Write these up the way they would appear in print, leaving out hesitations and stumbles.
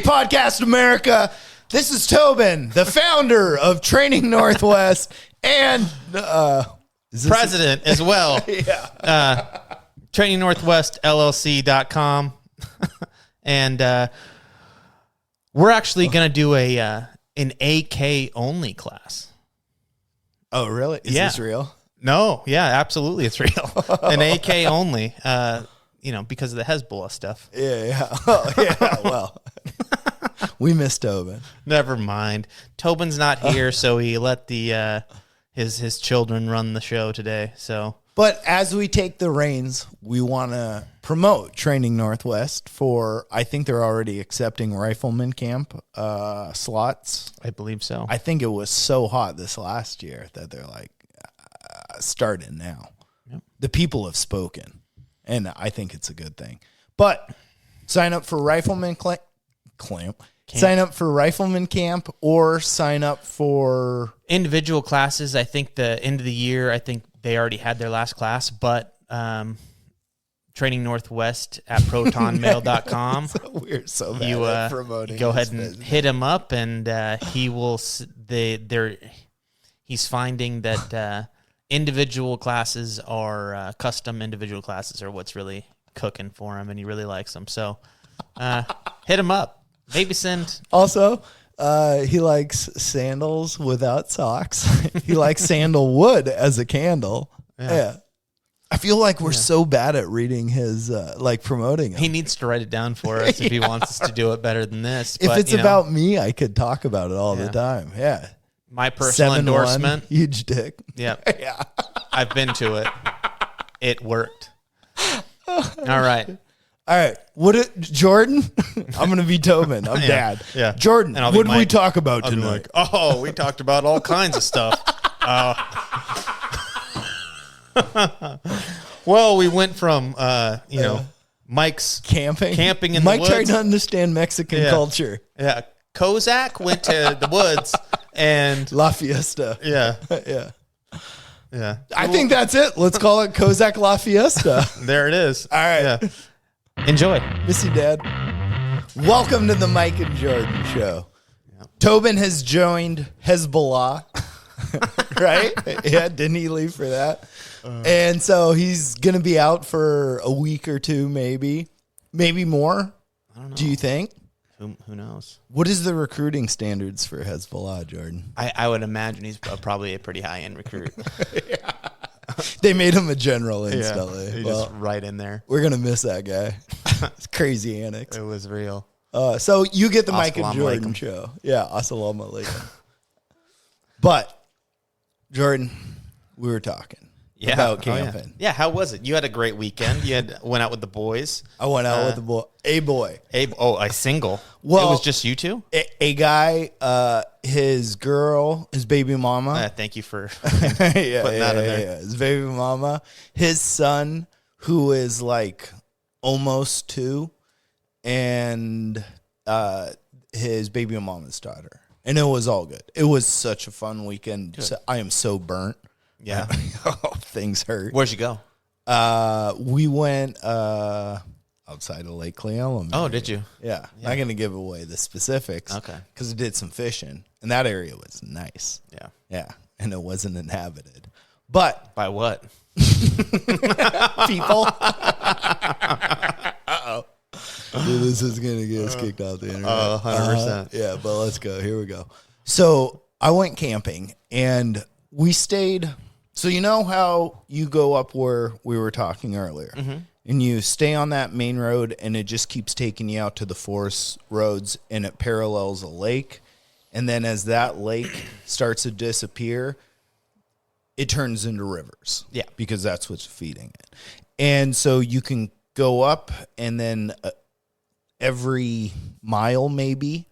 Podcast America. This is Tobin, the founder of Training Northwest and president as well. Yeah. Training Northwest LLC.com. And we're actually going to do an AK only class. Oh, really? Is this real? No, yeah, absolutely, it's real. An AK only, because of the Hezbollah stuff. Yeah. Oh, yeah. Well, we miss Tobin. Never mind. Tobin's not here, so he let the his children run the show today. So, but as we take the reins, we want to promote Training Northwest for. I think they're already accepting rifleman camp slots. I believe so. I think it was so hot this last year that they're like starting now. Yep. The people have spoken, and I think it's a good thing. But sign up for rifleman camp. Sign up for rifleman camp or sign up for individual classes. I think the end of the year, I think they already had their last class, but Training Northwest at protonmail.com. So we're so bad at promoting. Go ahead and hit him up, and he will. He's finding that individual classes are custom individual classes are what's really cooking for him, and he really likes them. So hit him up. Maybe send. Also, he likes sandals without socks. He likes sandalwood as a candle. Yeah. I feel like we're so bad at reading his, promoting him. He needs to write it down for us if he wants us to do it better than this. If it's about me, I could talk about it all the time. Yeah. My personal endorsement. Huge dick. Yep. Yeah. I've been to it. It worked. All right. All right. Jordan? I'm going to be Tobin. I'm Dad. Yeah. Jordan, what did we talk about tonight? We talked about all kinds of stuff. Well, we went from, Mike's camping in Mike the woods. tried to understand Mexican culture. Yeah. Kozak went to the woods and La Fiesta. Yeah. Yeah. Yeah. I think that's it. Let's call it Kozak La Fiesta. There it is. All right. Yeah. Enjoy. Miss you, Dad. Welcome to the Mike and Jordan Show. Yep. Tobin has joined Hezbollah, right? Yeah, didn't he leave for that? And so he's going to be out for a week or two, maybe more. I don't know. Do you think? Who knows? What is the recruiting standards for Hezbollah, Jordan? I would imagine he's probably a pretty high-end recruit. Yeah. They made him a general instantly. Yeah, just right in there. We're going to miss that guy. It's crazy antics. It was real. So you get the Mike and Assalamu Jordan alaikum. show. Yeah, assalamu alaikum. But, Jordan, we were talking about camping. Yeah, how was it? You had a great weekend. You went out with the boys. I went out with a boy. A single. Well, it was just you two? A guy, his girl, his baby mama. Thank you for putting that in there. Yeah. His baby mama, his son, who is like almost 2, and his baby mama's daughter. And it was all good. It was such a fun weekend. So, I am so burnt. Yeah. Things hurt. Where'd you go? We went outside of Lake Cleola. Oh, did you? Yeah. Not going to give away the specifics. Okay. Because we did some fishing, and that area was nice. Yeah. Yeah. And it wasn't inhabited. But. By what? People. Uh-oh. Dude, this is going to get us kicked off the internet. 100%. Yeah, but let's go. Here we go. So I went camping, and we stayed. So you know how you go up where we were talking earlier, and you stay on that main road, and it just keeps taking you out to the forest roads, and it parallels a lake. And then as that lake starts to disappear, it turns into rivers. Yeah. Because that's what's feeding it. And so you can go up, and then every mile maybe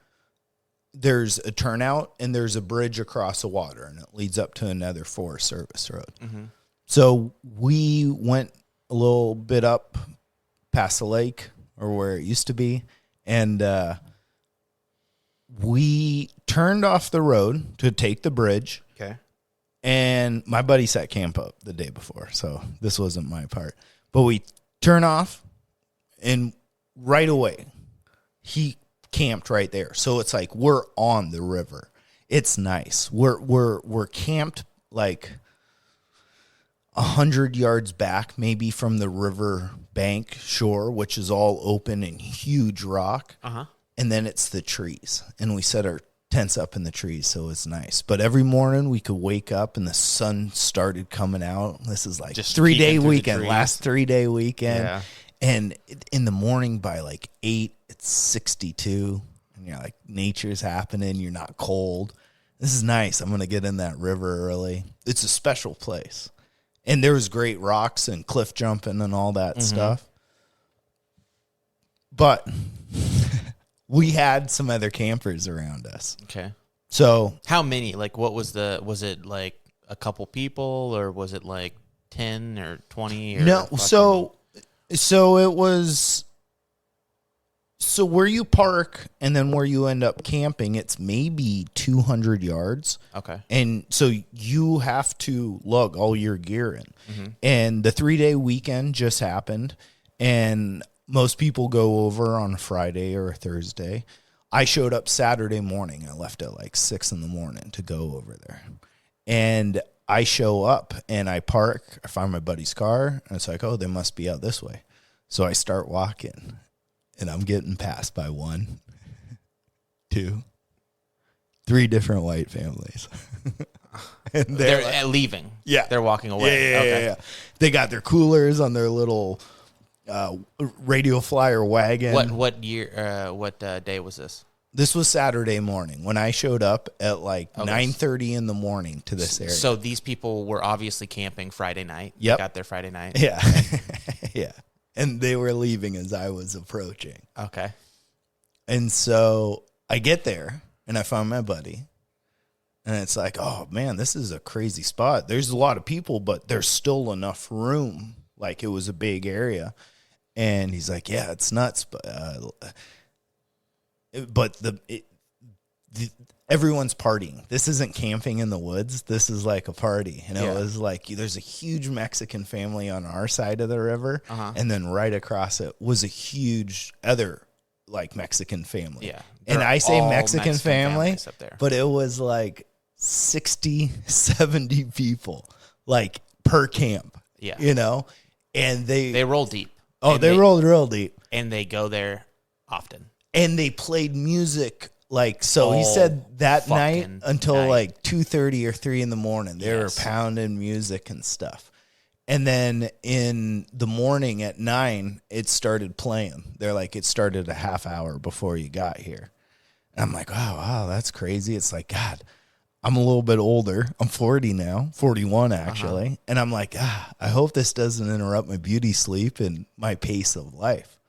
there's a turnout, and there's a bridge across the water, and it leads up to another Forest Service road. Mm-hmm. So we went a little bit up past the lake, or where it used to be, and we turned off the road to take the bridge. Okay. And my buddy set camp up the day before, so this wasn't my part. But we turn off, and right away, he camped right there. So it's like we're on the river. It's nice. We're camped like 100 yards back, maybe from the river bank shore, which is all open and huge rock. And then it's the trees. And we set our tents up in the trees, so it's nice. But every morning we could wake up and the sun started coming out. This is like just 3-day weekend, last 3-day weekend. Yeah. And in the morning by like 8, it's 62. And you're like, nature's happening. You're not cold. This is nice. I'm going to get in that river early. It's a special place. And there was great rocks and cliff jumping and all that stuff. But we had some other campers around us. Okay. So how many? Like, what was it like a couple people, or was it like 10 or 20? Or no. So it was. So where you park and then where you end up camping, it's maybe 200 yards. Okay. And so you have to lug all your gear in. And the 3-day weekend just happened, and most people go over on a Friday or a Thursday. I showed up Saturday morning. I left at like 6 a.m. to go over there. And I show up and I park. I find my buddy's car. And it's like, oh, they must be out this way. So I start walking. And I'm getting passed by 1, 2, 3 different white families. And they're like, leaving. Yeah. They're walking away. Yeah. They got their coolers on their little radio flyer wagon. What year? What day was this? This was Saturday morning when I showed up at like 9:30 in the morning to this area. So these people were obviously camping Friday night. Yep. They got there Friday night. Yeah. Yeah. And they were leaving as I was approaching. Okay. And so I get there and I find my buddy. And it's like, oh, man, this is a crazy spot. There's a lot of people, but there's still enough room. Like, it was a big area. And he's like, yeah, it's nuts. But everyone's partying. This isn't camping in the woods. This is like a party. And it was like, there's a huge Mexican family on our side of the river. And then right across it was a huge other like Mexican family. Yeah. And I say Mexican family, up there. but it was like 60, 70 people like per camp. Yeah. You know, and they roll deep. Oh, they rolled real deep. And they go there often. And they played music. Like, so he said that night until like 2:30 or 3 in the morning, they were pounding music and stuff. And then in the morning at 9, it started playing. They're like, it started a half hour before you got here. And I'm like, wow, that's crazy. It's like, God, I'm a little bit older. I'm 40 now, 41 actually. And I'm like, I hope this doesn't interrupt my beauty sleep and my pace of life.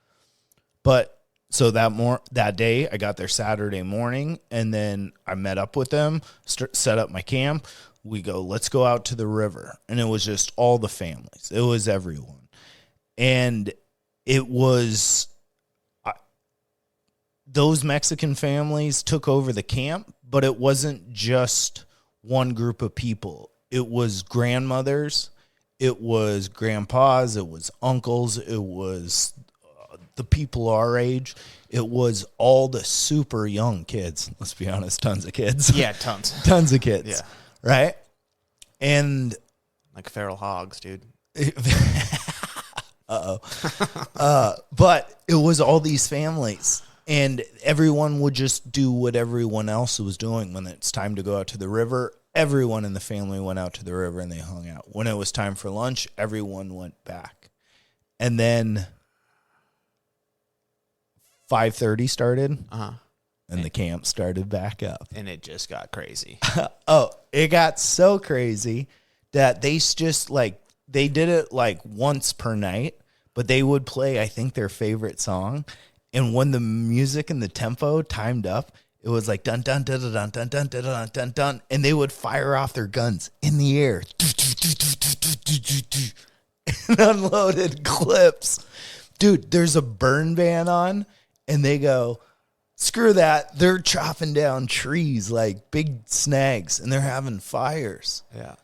But so that day, I got there Saturday morning, and then I met up with them, set up my camp. We go, let's go out to the river. And it was just all the families. It was everyone. And it was those Mexican families took over the camp, but it wasn't just one group of people. It was grandmothers. It was grandpas. It was uncles. It was the people our age. It was all the super young kids. Let's be honest, tons of kids. Yeah, tons. Tons of kids. Yeah. Right? And like feral hogs, dude. But it was all these families, and everyone would just do what everyone else was doing. When it's time to go out to the river, everyone in the family went out to the river and they hung out. When it was time for lunch, everyone went back. And then 5:30 started, and the camp started back up. And it just got crazy. It got so crazy that they just, like, they did it, like, once per night, but they would play, I think, their favorite song. And when the music and the tempo timed up, it was like, dun, dun, dun, dun, dun, dun, dun, dun, dun, dun, and they would fire off their guns in the air. And unloaded clips. Dude, there's a burn ban on. And they go, screw that. They're chopping down trees like big snags, and they're having fires. Yeah.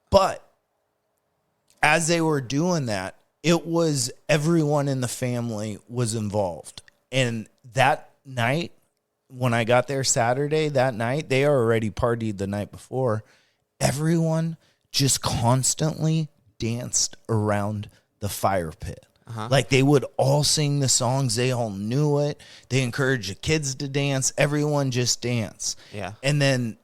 But as they were doing that, it was everyone in the family was involved. And that night, when I got there Saturday that night, they already partied the night before. Everyone just constantly danced around the fire pit. Like they would all sing the songs. They all knew it. They encouraged the kids to dance. Everyone just danced. Yeah. And then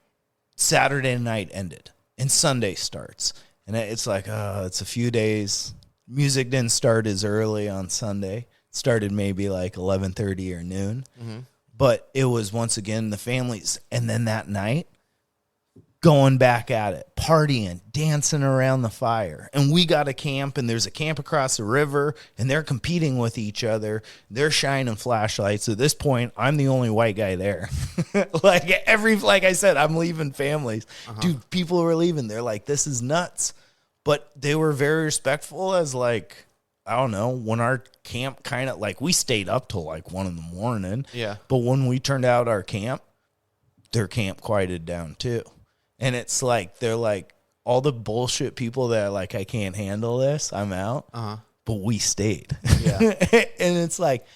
Saturday night ended and Sunday starts. And it's like, it's a few days. Music didn't start as early on Sunday. It started maybe like 11:30 or noon. Mm-hmm. But it was once again the families. And then that night, going back at it, partying, dancing around the fire. And we got a camp, and there's a camp across the river, and they're competing with each other. They're shining flashlights. At this point, I'm the only white guy there. like I said, I'm leaving families. Dude, people were leaving. They're like, this is nuts. But they were very respectful as like, I don't know, when our camp kind of like, we stayed up till like 1 a.m. Yeah. But when we turned out our camp, their camp quieted down too. And it's like, they're like, all the bullshit people that are like, I can't handle this, I'm out. But we stayed. Yeah. And it's like,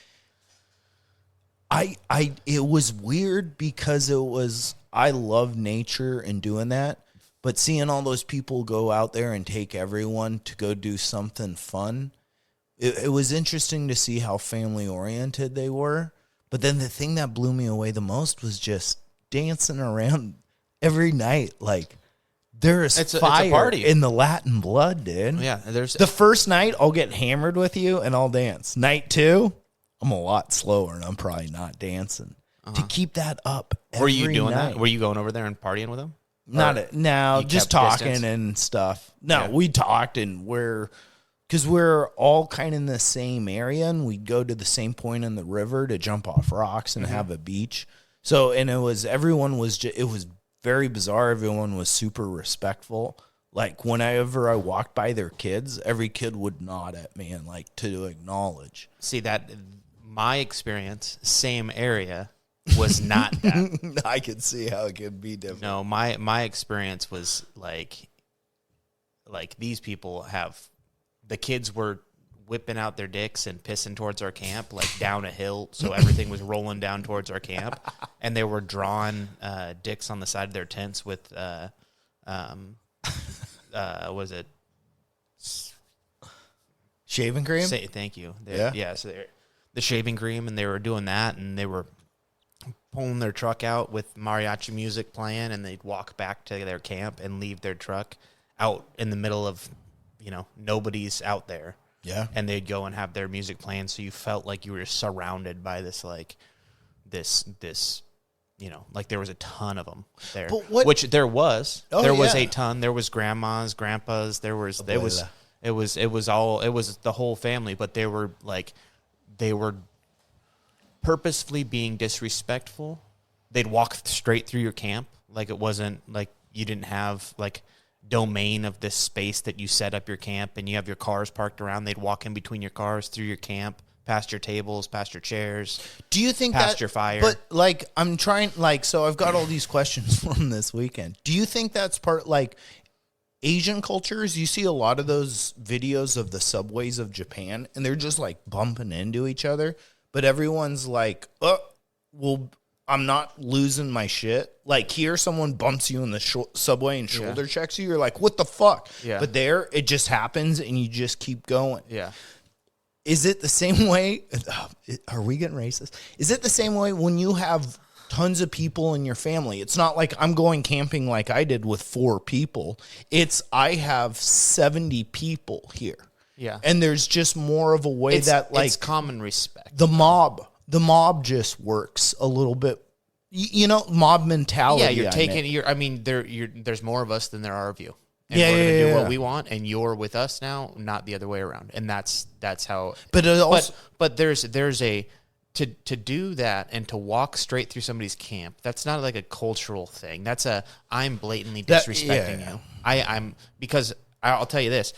it was weird because I love nature and doing that. But seeing all those people go out there and take everyone to go do something fun, it was interesting to see how family oriented they were. But then the thing that blew me away the most was just dancing around every night. Like there's fire it's a party in the Latin blood, dude. Yeah. There's The first night I'll get hammered with you and I'll dance. Night 2, I'm a lot slower and I'm probably not dancing. To keep that up every Were you doing night. that? Were you going over there and partying with them? No, just kept talking distance? and stuff. No, Yeah. we talked and because we're all kind of in the same area and we'd go to the same point in the river to jump off rocks and have a beach. So, and it was very bizarre. Everyone was super respectful. Like whenever I walked by their kids, every kid would nod at me and like to acknowledge. See, that my experience, same area, was not that. I could see how it could be different. No, my experience was like these people the kids were whipping out their dicks and pissing towards our camp, like down a hill, so everything was rolling down towards our camp, and they were drawing dicks on the side of their tents with was it Shaving cream? thank you. Yeah. So the shaving cream, and they were doing that, and they were pulling their truck out with mariachi music playing, and they'd walk back to their camp and leave their truck out in the middle of, nobody's out there. Yeah. And they'd go and have their music playing, so you felt like you were surrounded by this, like, this, like there was a ton of them there. Which there was. There was a ton. There was grandmas, grandpas. It was the whole family, but they were purposefully being disrespectful. They'd walk straight through your camp. Like it wasn't like you didn't have like domain of this space that you set up your camp and you have your cars parked around. They'd walk in between your cars through your camp, past your tables, past your chairs. Do you think past your fire? But like I'm trying, like, so I've got all these questions from this weekend. Do you think that's part like Asian cultures? You see a lot of those videos of the subways of Japan and they're just like bumping into each other. But everyone's like, well, I'm not losing my shit. Like here, someone bumps you in the subway and shoulder checks you. You're like, what the fuck? Yeah. But there, it just happens and you just keep going. Yeah. Is it the same way? Are we getting racist? Is it the same way when you have tons of people in your family? It's not like I'm going camping like I did with 4 people. I have 70 people here. Yeah. And there's just more of a way that like it's common respect. the mob just works a little bit, mob mentality. Yeah, you're taking there's more of us than there are of you. And Yeah, we're gonna yeah, do yeah. what we want, and you're with us now, not the other way around. And that's how. But it also, but there's a to do that and to walk straight through somebody's camp. That's not like a cultural thing. That's I'm blatantly disrespecting you. I'm because I'll tell you this,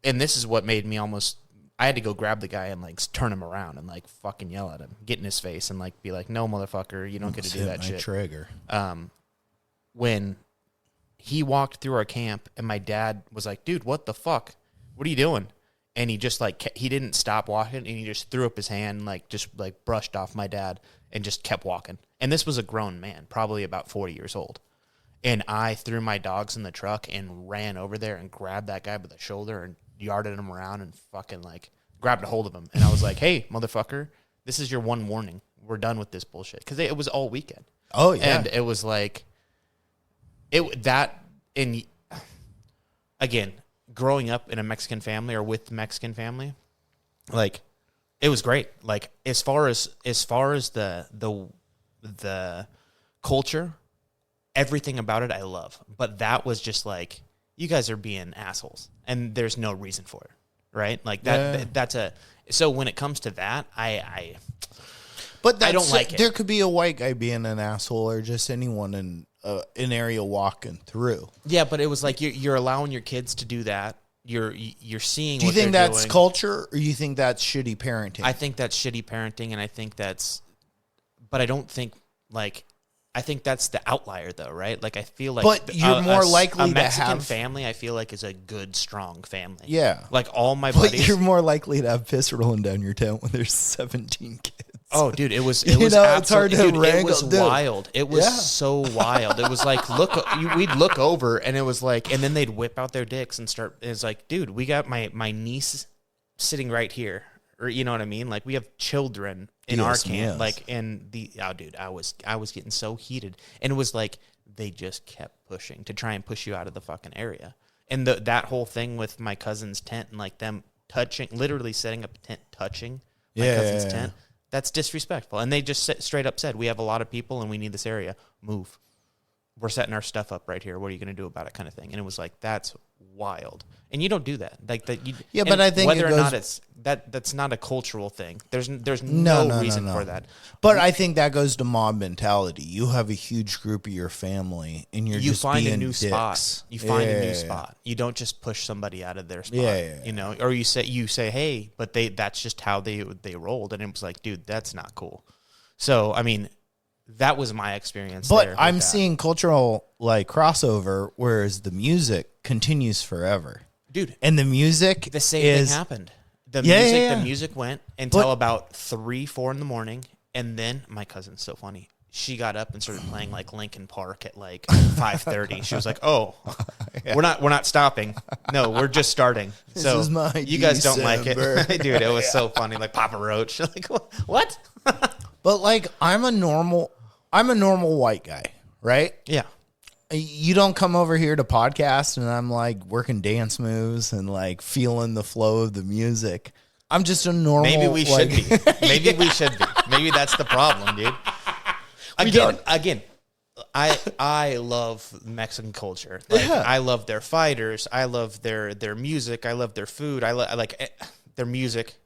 and this is what made me almost. I had to go grab the guy and like turn him around and like fucking yell at him, get in his face and like be like, "No, motherfucker, you don't get to do that shit." Trigger. When he walked through our camp and my dad was like, "Dude, what the fuck? What are you doing?" And he just like he didn't stop walking and he just threw up his hand, like just like brushed off my dad and just kept walking. And this was a grown man, probably about 40 years old. And I threw my dogs in the truck and ran over there and grabbed that guy by the shoulder and yarded him around and fucking like grabbed a hold of him. And I was like, hey, motherfucker, this is your one warning. We're done with this bullshit. Because it was all weekend. Oh, yeah. And it was like, again, growing up in a Mexican family or with Mexican family, like, it was great. Like, as far as the culture, everything about it I love. But that was just like, you guys are being assholes, and there's no reason for it, right? Like that. So when it comes to that, But I don't like it. There could be a white guy being an asshole, or just anyone in an area walking through. Yeah, but it was like you're allowing your kids to do that. You're seeing. Do you think that's culture, or you think that's shitty parenting? I think that's shitty parenting, and I think that's. But I don't think I think that's the outlier, though, right? Like, I feel like, but you're more likely a to Mexican have family. I feel like is a good, strong family. Yeah, like all my but buddies. You're more likely to have piss rolling down your tent when there's 17 kids. Oh, dude, it was it's hard to wrangle. It was wild. It was so wild. It was like, we'd look over, and it was like, and then they'd whip out their dicks and start. It's like, dude, we got my niece sitting right here, or you know what I mean? Like, we have children in our camp, like, and dude, I was getting so heated, and it was like they just kept pushing to try and push you out of the fucking area, and that whole thing with my cousin's tent and like them touching, literally setting up a tent, touching my cousin's tent. That's disrespectful. And they just straight up said, we have a lot of people and we need this area. Move. We're setting our stuff up right here. What are you going to do about it, kind of thing? And it was like, that's wild. And you don't do that. Like that. Yeah, but I think whether or not it's that's not a cultural thing. There's no reason for that. But I think that goes to mob mentality. You have a huge group of your family, and you just find being a new dicks. spot. You find a new spot. You don't just push somebody out of their spot. You know, or you say, hey, but that's just how they rolled, and it was like, dude, that's not cool. So I mean, that was my experience. But I'm seeing cultural like crossover, whereas the music continues forever. Dude, and the music, the same thing happened. The music went until about 3-4 in the morning, and then my cousin's so funny. She got up and started playing like Linkin Park at like 5:30. She was like, "Oh, we're not stopping. No, we're just starting." So this is my you guys don't like it, dude. It was so funny, like Papa Roach. Like what? But like I'm a normal white guy, right? Yeah. You don't come over here to podcast and I'm like working dance moves and like feeling the flow of the music. I'm just a normal. Maybe we should be. Maybe we should be. Maybe that's the problem, dude. Again, I love Mexican culture. Like, I love their fighters. I love their music. I love their food. I like their music.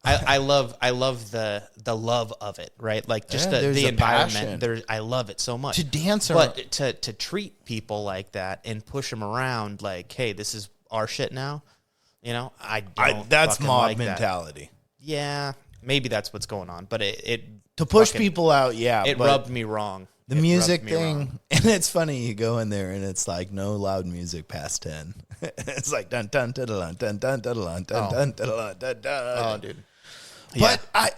I love the love of it, right? Like just the environment. I love it so much. To dance around. But to treat people like that and push them around like, hey, this is our shit now. You know, that's mob like mentality. That. Yeah, maybe that's what's going on. But it to push people out, it rubbed me wrong. The music thing, and it's funny. You go in there and it's like no loud music past 10. It's like dun dun dun dun dun dun dun dun dun dun dun. Oh, dude.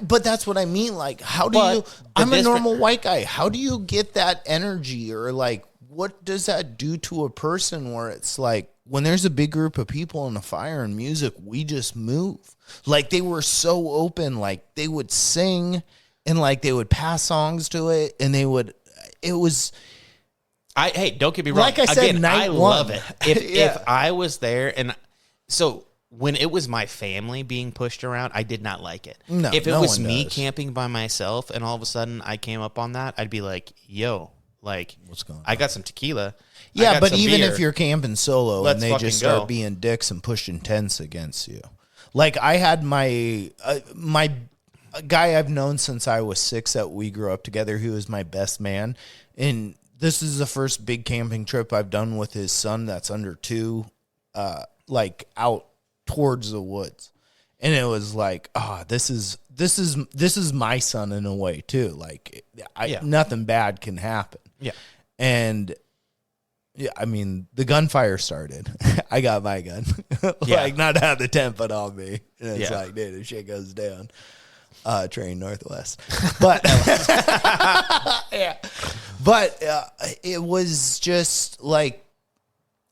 But that's what I mean. Like, how do you? I'm a normal white guy. How do you get that energy, or like, what does that do to a person? Where it's like when there's a big group of people in a fire and music, we just move. Like they were so open. Like they would sing, and like they would pass songs to it, and they would. It was. Hey, don't get me wrong. Like I said, again, I love it. If I was there, and so. When it was my family being pushed around, I did not like it. No, if it was me camping by myself and all of a sudden I came up on that, I'd be like, yo, like, what's going on? I got some tequila. Yeah, but even beer. If you're camping solo and they just start go. being dicks and pushing tents against you. Like I had my guy I've known since I was 6 that we grew up together. He was my best man. And this is the first big camping trip I've done with his son that's under 2, like out towards the woods, and it was like, this is my son in a way too. Like, nothing bad can happen. Yeah, and I mean, the gunfire started. I got my gun, like not out of the tent, but on me. And it's like, dude, if shit goes down. Train Northwest. But yeah, but it was just like,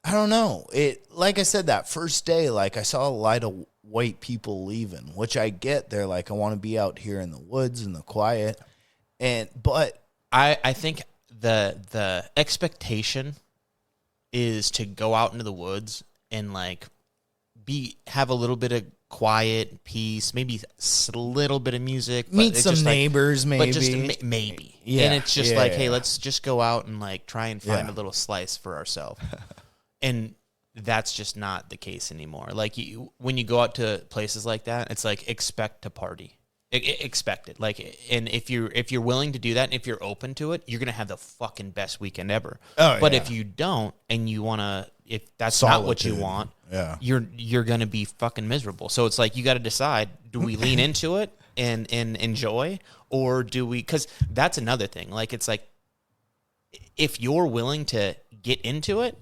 I don't know. It, like I said, that first day, like I saw a lot of white people leaving, which I get. They're like, I want to be out here in the woods and the quiet. But I think the expectation is to go out into the woods and like have a little bit of quiet, peace, maybe a little bit of music, meet some neighbors, maybe. But just maybe. Yeah, and it's just hey, let's just go out and like try and find a little slice for ourselves. And that's just not the case anymore. Like when you go out to places like that, it's like expect to party. Expect it. Like, and if you're willing to do that, and if you're open to it, you're gonna have the fucking best weekend ever. But if you don't, and you wanna, if that's not what you want, you're gonna be fucking miserable. So it's like you got to decide: do we lean into it and enjoy, or do we? Because that's another thing. Like it's like if you're willing to get into it,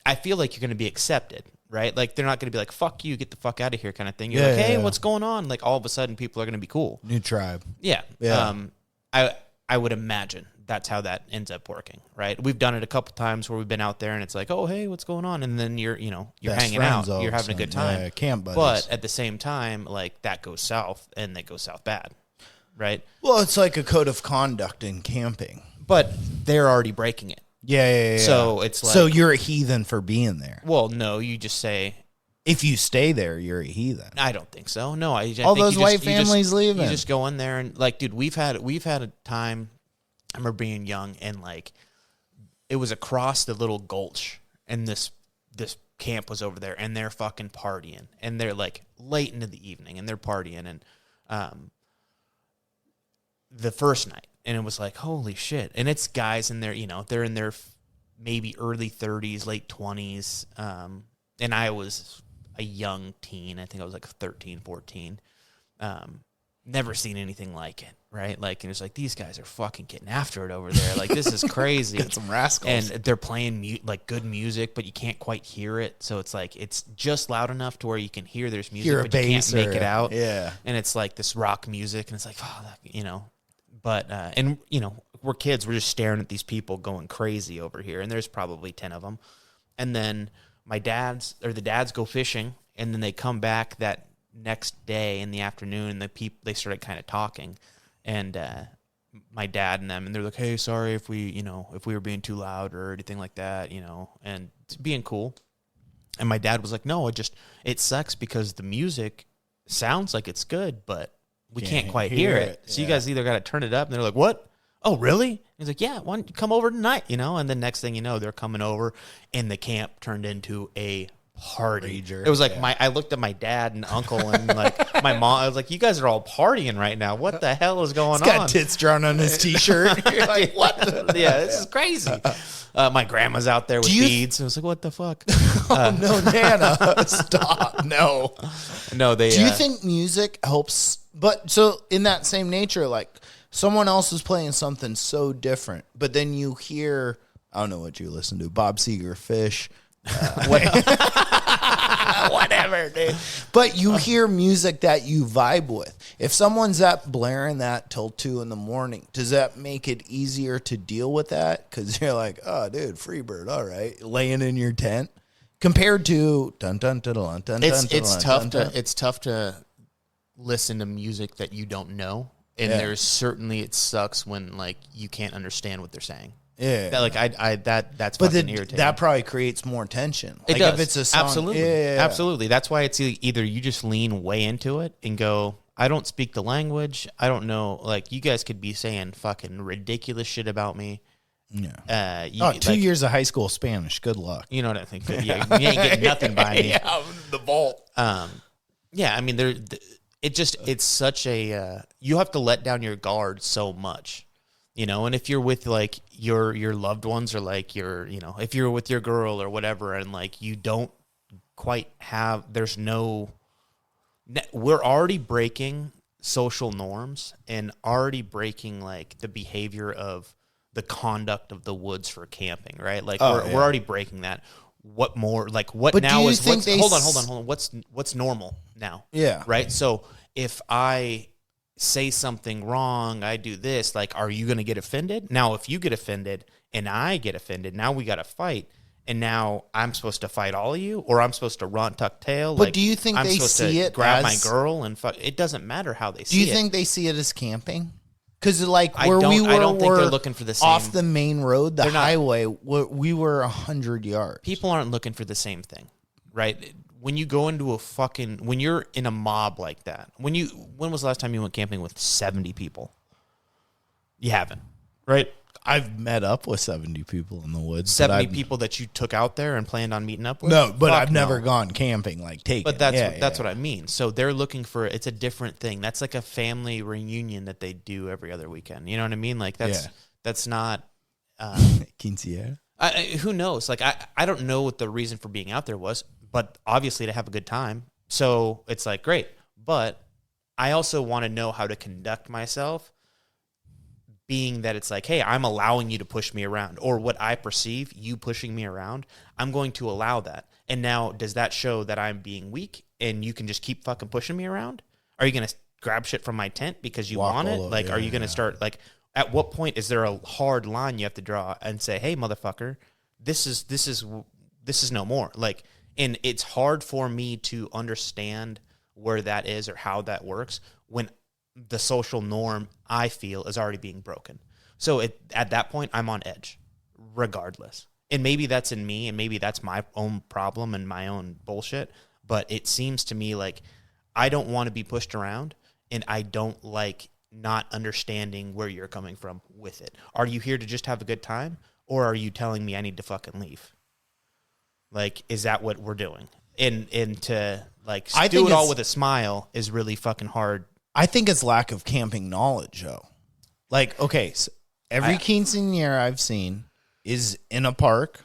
I feel like you're gonna be accepted. Right? Like, they're not going to be like, fuck you, get the fuck out of here kind of thing. You're like, hey, what's going on? Like, all of a sudden, people are going to be cool. New tribe. Yeah. I would imagine that's how that ends up working, right? We've done it a couple times where we've been out there, and it's like, oh, hey, what's going on? And then you're Best hanging out. You're having a good time. Yeah, camp buddies. But at the same time, like, that goes south, and that goes south bad, right? Well, it's like a code of conduct in camping. But they're already breaking it. Yeah. So it's like, so you're a heathen for being there. Well, no, you just say, if you stay there, you're a heathen. I don't think so. No, I all think those white families leaving. You just go in there and like, dude, we've had a time. I remember being young and like, it was across the little gulch, and this camp was over there, and they're fucking partying, and they're like late into the evening, and they're partying, and the first night. And it was like, holy shit. And it's guys in there, they're in their maybe early 30s, late 20s. And I was a young teen. I think I was like 13, 14. Never seen anything like it, right? Like, and it's like, these guys are fucking getting after it over there. Like, this is crazy. Get some rascals. And they're playing like good music, but you can't quite hear it. So it's like, it's just loud enough to where you can hear there's music, but you can't make it out. Yeah. And it's like this rock music, and it's like, But, and, we're kids. We're just staring at these people going crazy over here. And there's probably 10 of them. And then the dads go fishing. And then they come back that next day in the afternoon. And they started kind of talking. And my dad and them. And they're like, hey, sorry if we were being too loud or anything like that, and being cool. And my dad was like, no, it sucks because the music sounds like it's good, but we can't quite hear it. So you guys either got to turn it up. And they're like, what? Oh, really? And he's like, yeah, why don't you come over tonight? And the next thing you know, they're coming over, and the camp turned into a party. Rager. It was like I looked at my dad and uncle and like my mom. I was like, you guys are all partying right now. What the hell is going on? He's got tits drawn on his T-shirt. You're like, what? This is crazy. My grandma's out there with beads. I was like, what the fuck? No, Nana, stop. No. They. Do you think music helps? But so in that same nature, like someone else is playing something so different, but then you hear, I don't know what you listen to, Bob Seger, Fish, whatever, dude. But you hear music that you vibe with. If someone's up blaring that till 2 a.m, does that make it easier to deal with that? Because you're like, oh, dude, Freebird, all right, laying in your tent, compared to dun dun dun dun dun. It's tough to listen to music that you don't know, and there's certainly, it sucks when like you can't understand what they're saying. Yeah, that's fucking irritating. That probably creates more tension. It like does. If it's a song, absolutely. That's why it's either you just lean way into it and go, I don't speak the language, I don't know. Like, you guys could be saying fucking ridiculous shit about me. Yeah. 2 years of high school Spanish. Good luck. You know what I think? Yeah, you ain't getting nothing by me. Yeah, the vault. Yeah, I mean, it's such a you have to let down your guard so much, and if you're with like your loved ones, or like if you're with your girl or whatever, and like you don't quite have, we're already breaking social norms and already breaking like the behavior of the conduct of the woods for camping, right? Like we're already breaking that. What more? Like what but now is? Hold on. What's normal now? Yeah. Right. So if I say something wrong, I do this, like, are you going to get offended? Now, if you get offended and I get offended, now we got to fight. And now I'm supposed to fight all of you, or I'm supposed to run, tuck tail. But do you think I'm they supposed see to it grab as, my girl and fuck? It doesn't matter how they see do it. you think they see it as camping? Because like I where we were, I don't think they're looking for the same. Off the main road, the They're not- highway, we were 100 yards. People aren't looking for the same thing, right? When you go into when you're in a mob like that, when was the last time you went camping with 70 people? You haven't, right? I've met up with 70 people in the woods. 70 people that you took out there and planned on meeting up with? No, but Fuck I've never gone camping, like taking. But that's what I mean. So they're looking for, it's a different thing. That's like a family reunion that they do every other weekend. You know what I mean? Like that's not Quinceañera. who knows? Like I don't know what the reason for being out there was, but obviously to have a good time. So it's like great, but I also want to know how to conduct myself, being that it's like, hey, I'm allowing you to push me around, or what I perceive you pushing me around, I'm going to allow that. And now, does that show that I'm being weak and you can just keep fucking pushing me around? Are you going to grab shit from my tent because you want it? Like, are you going to start, like, at what point is there a hard line you have to draw and say, hey, motherfucker, this is no more. Like, and it's hard for me to understand where that is or how that works when the social norm, I feel, is already being broken. So at that point, I'm on edge, regardless. And maybe that's in me, and maybe that's my own problem and my own bullshit. But it seems to me like I don't want to be pushed around, and I don't like not understanding where you're coming from with it. Are you here to just have a good time, or are you telling me I need to fucking leave? Like, is that what we're doing? And to like do it all with a smile is really fucking hard. I think it's lack of camping knowledge, though. Like, okay, so every quinceañera I've seen is in a park.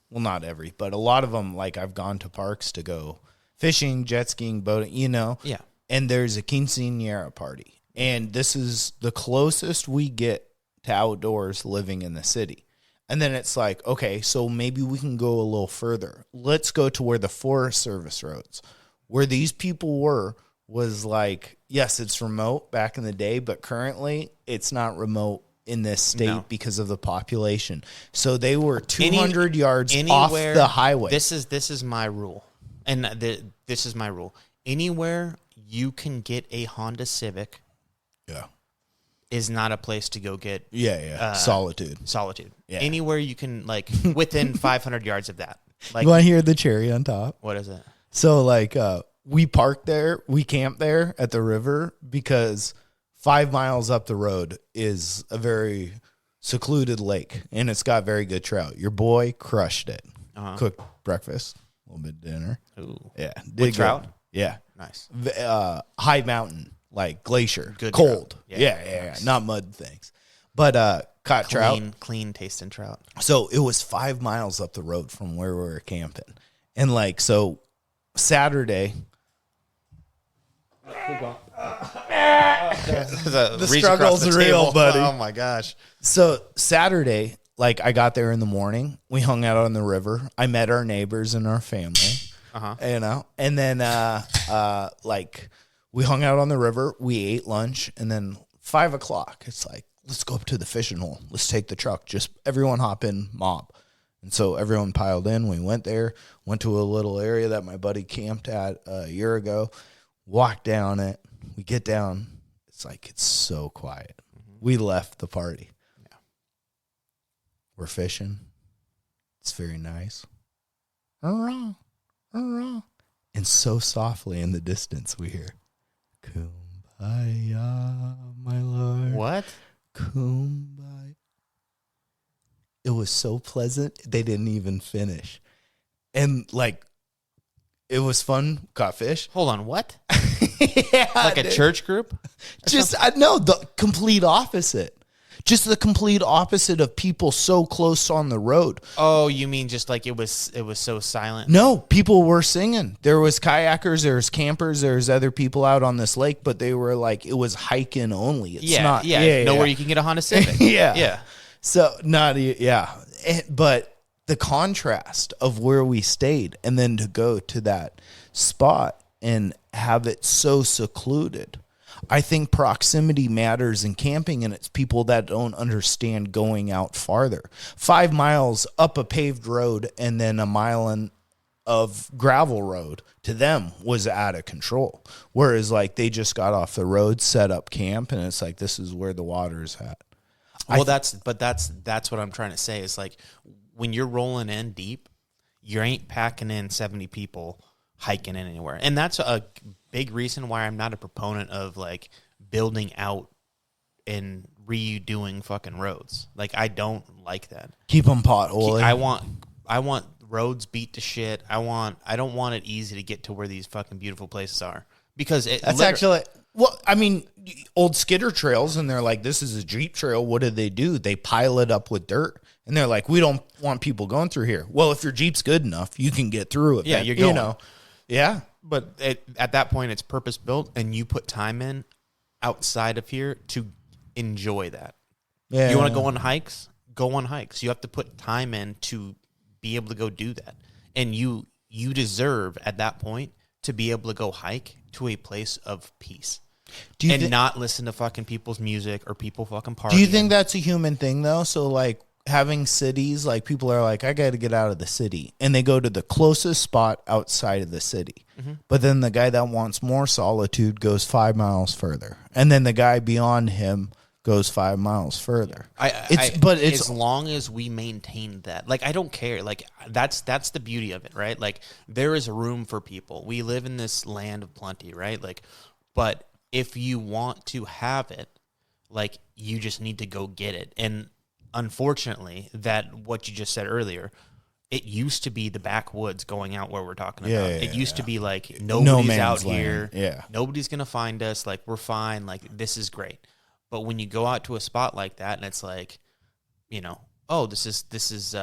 Well, not every, but a lot of them, like, I've gone to parks to go fishing, jet skiing, boating, you know? Yeah. And there's a quinceañera party. And this is the closest we get to outdoors living in the city. And then it's like, okay, so maybe we can go a little further. Let's go to where the Forest Service roads, where these people were, was like, yes, it's remote back in the day, but currently it's not remote in this state because of the population. So they were 200 yards off the highway. This is my rule. And this is my rule. Anywhere you can get a Honda Civic is not a place to go get solitude. Yeah. Anywhere you can, like, within 500 yards of that. Like, you want to hear the cherry on top? What is it? So, like, we parked there, we camped there at the river because 5 miles up the road is a very secluded lake, and it's got very good trout. Your boy crushed it. Cooked breakfast, a little bit of dinner. Ooh. Yeah. With trout? Yeah. Nice. High mountain, like glacier. Good cold. Trout. Yeah. Nice. Not mud things. But caught trout. Clean tasting trout. So it was 5 miles up the road from where we were camping. And, like, so Saturday... the struggle's real, buddy. Oh my gosh. So Saturday, like, I got there in the morning. We hung out on the river. I met our neighbors and our family. You know, and then like, we hung out on the river. We ate lunch, and then 5 o'clock, it's like, let's go up to the fishing hole. Let's take the truck. Just everyone hop in, mob. And so everyone piled in. We went there. Went to a little area that my buddy camped at a year ago. Walk down it. We get down. It's like, it's so quiet. We left the party. Yeah. We're fishing. It's very nice. And so softly in the distance we hear, Kumbaya, my Lord. What? Kumbaya. It was so pleasant, they didn't even finish. And, like, it was fun. Caught fish. Hold on, what? Yeah, like a church group? Just, no, the complete opposite. Just the complete opposite of people so close on the road. Oh, you mean just like it was so silent? No, people were singing. There was kayakers, there was campers, there was other people out on this lake, but they were like, it was hiking only. It's not. Nowhere you can get a Honda Civic. Yeah. So, but the contrast of where we stayed and then to go to that spot and have it so secluded. I think proximity matters in camping, and it's people that don't understand going out farther. 5 miles up a paved road and then a mile of gravel road to them was out of control. Whereas like they just got off the road, set up camp, and it's like, this is where the water's at. Well, that's what I'm trying to say is like when you're rolling in deep, you ain't packing in 70 people hiking in anywhere. And that's a big reason why I'm not a proponent of like building out and redoing fucking roads. Like I don't like that. Keep them potholing. I want roads beat to shit. I don't want it easy to get to where these fucking beautiful places are because that's actually, well, I mean, old skidder trails, and they're like, this is a Jeep trail. What do? They pile it up with dirt, and they're like, we don't want people going through here. Well, if your Jeep's good enough, you can get through it. Yeah, you're going. You know, yeah. But at that point, it's purpose built, and you put time in outside of here to enjoy that. Yeah. You want to go on hikes? Go on hikes. You have to put time in to be able to go do that, and you deserve at that point to be able to go hike to a place of peace. Not listen to fucking people's music or people fucking partying. Do you think that's a human thing though? So like having cities, like people are like, I got to get out of the city, and they go to the closest spot outside of the city. Mm-hmm. But then the guy that wants more solitude goes 5 miles further, and then the guy beyond him goes 5 miles further. But as long as we maintain that, like I don't care. Like that's the beauty of it, right? Like there is room for people. We live in this land of plenty, right? Like, but if you want to have it, like you just need to go get it. And unfortunately, that what you just said earlier, it used to be the backwoods going out where we're talking about. It used to be like nobody's out here. Yeah. Nobody's going to find us. Like we're fine. Like this is great. But when you go out to a spot like that and it's like, you know, oh, this is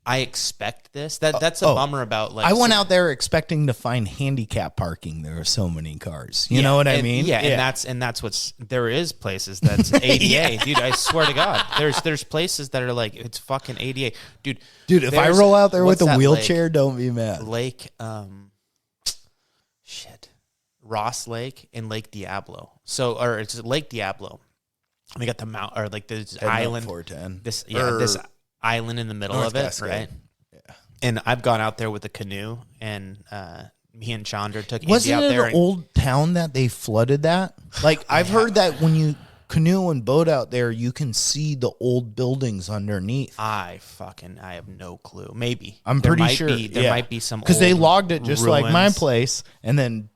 I expect this. That's a bummer about like I went out there expecting to find handicap parking. There are so many cars. You know what I mean? Yeah, and that's what's there is places that's ADA, dude. I swear to God, there's places that are like it's fucking ADA, dude. Dude, if I roll out there with a wheelchair, don't be mad. Ross Lake and Lake Diablo. Or it's Lake Diablo. We got the mount or like this island. 410. This island in the middle of it, right? Yeah. And I've gone out there with a canoe, and me and Chandra took Andy out there. Wasn't it an old town that they flooded that? Like I've heard that when you canoe and boat out there, you can see the old buildings underneath. I have no clue. Maybe I'm pretty sure there might be some because they logged it just ruins. Like my place, and then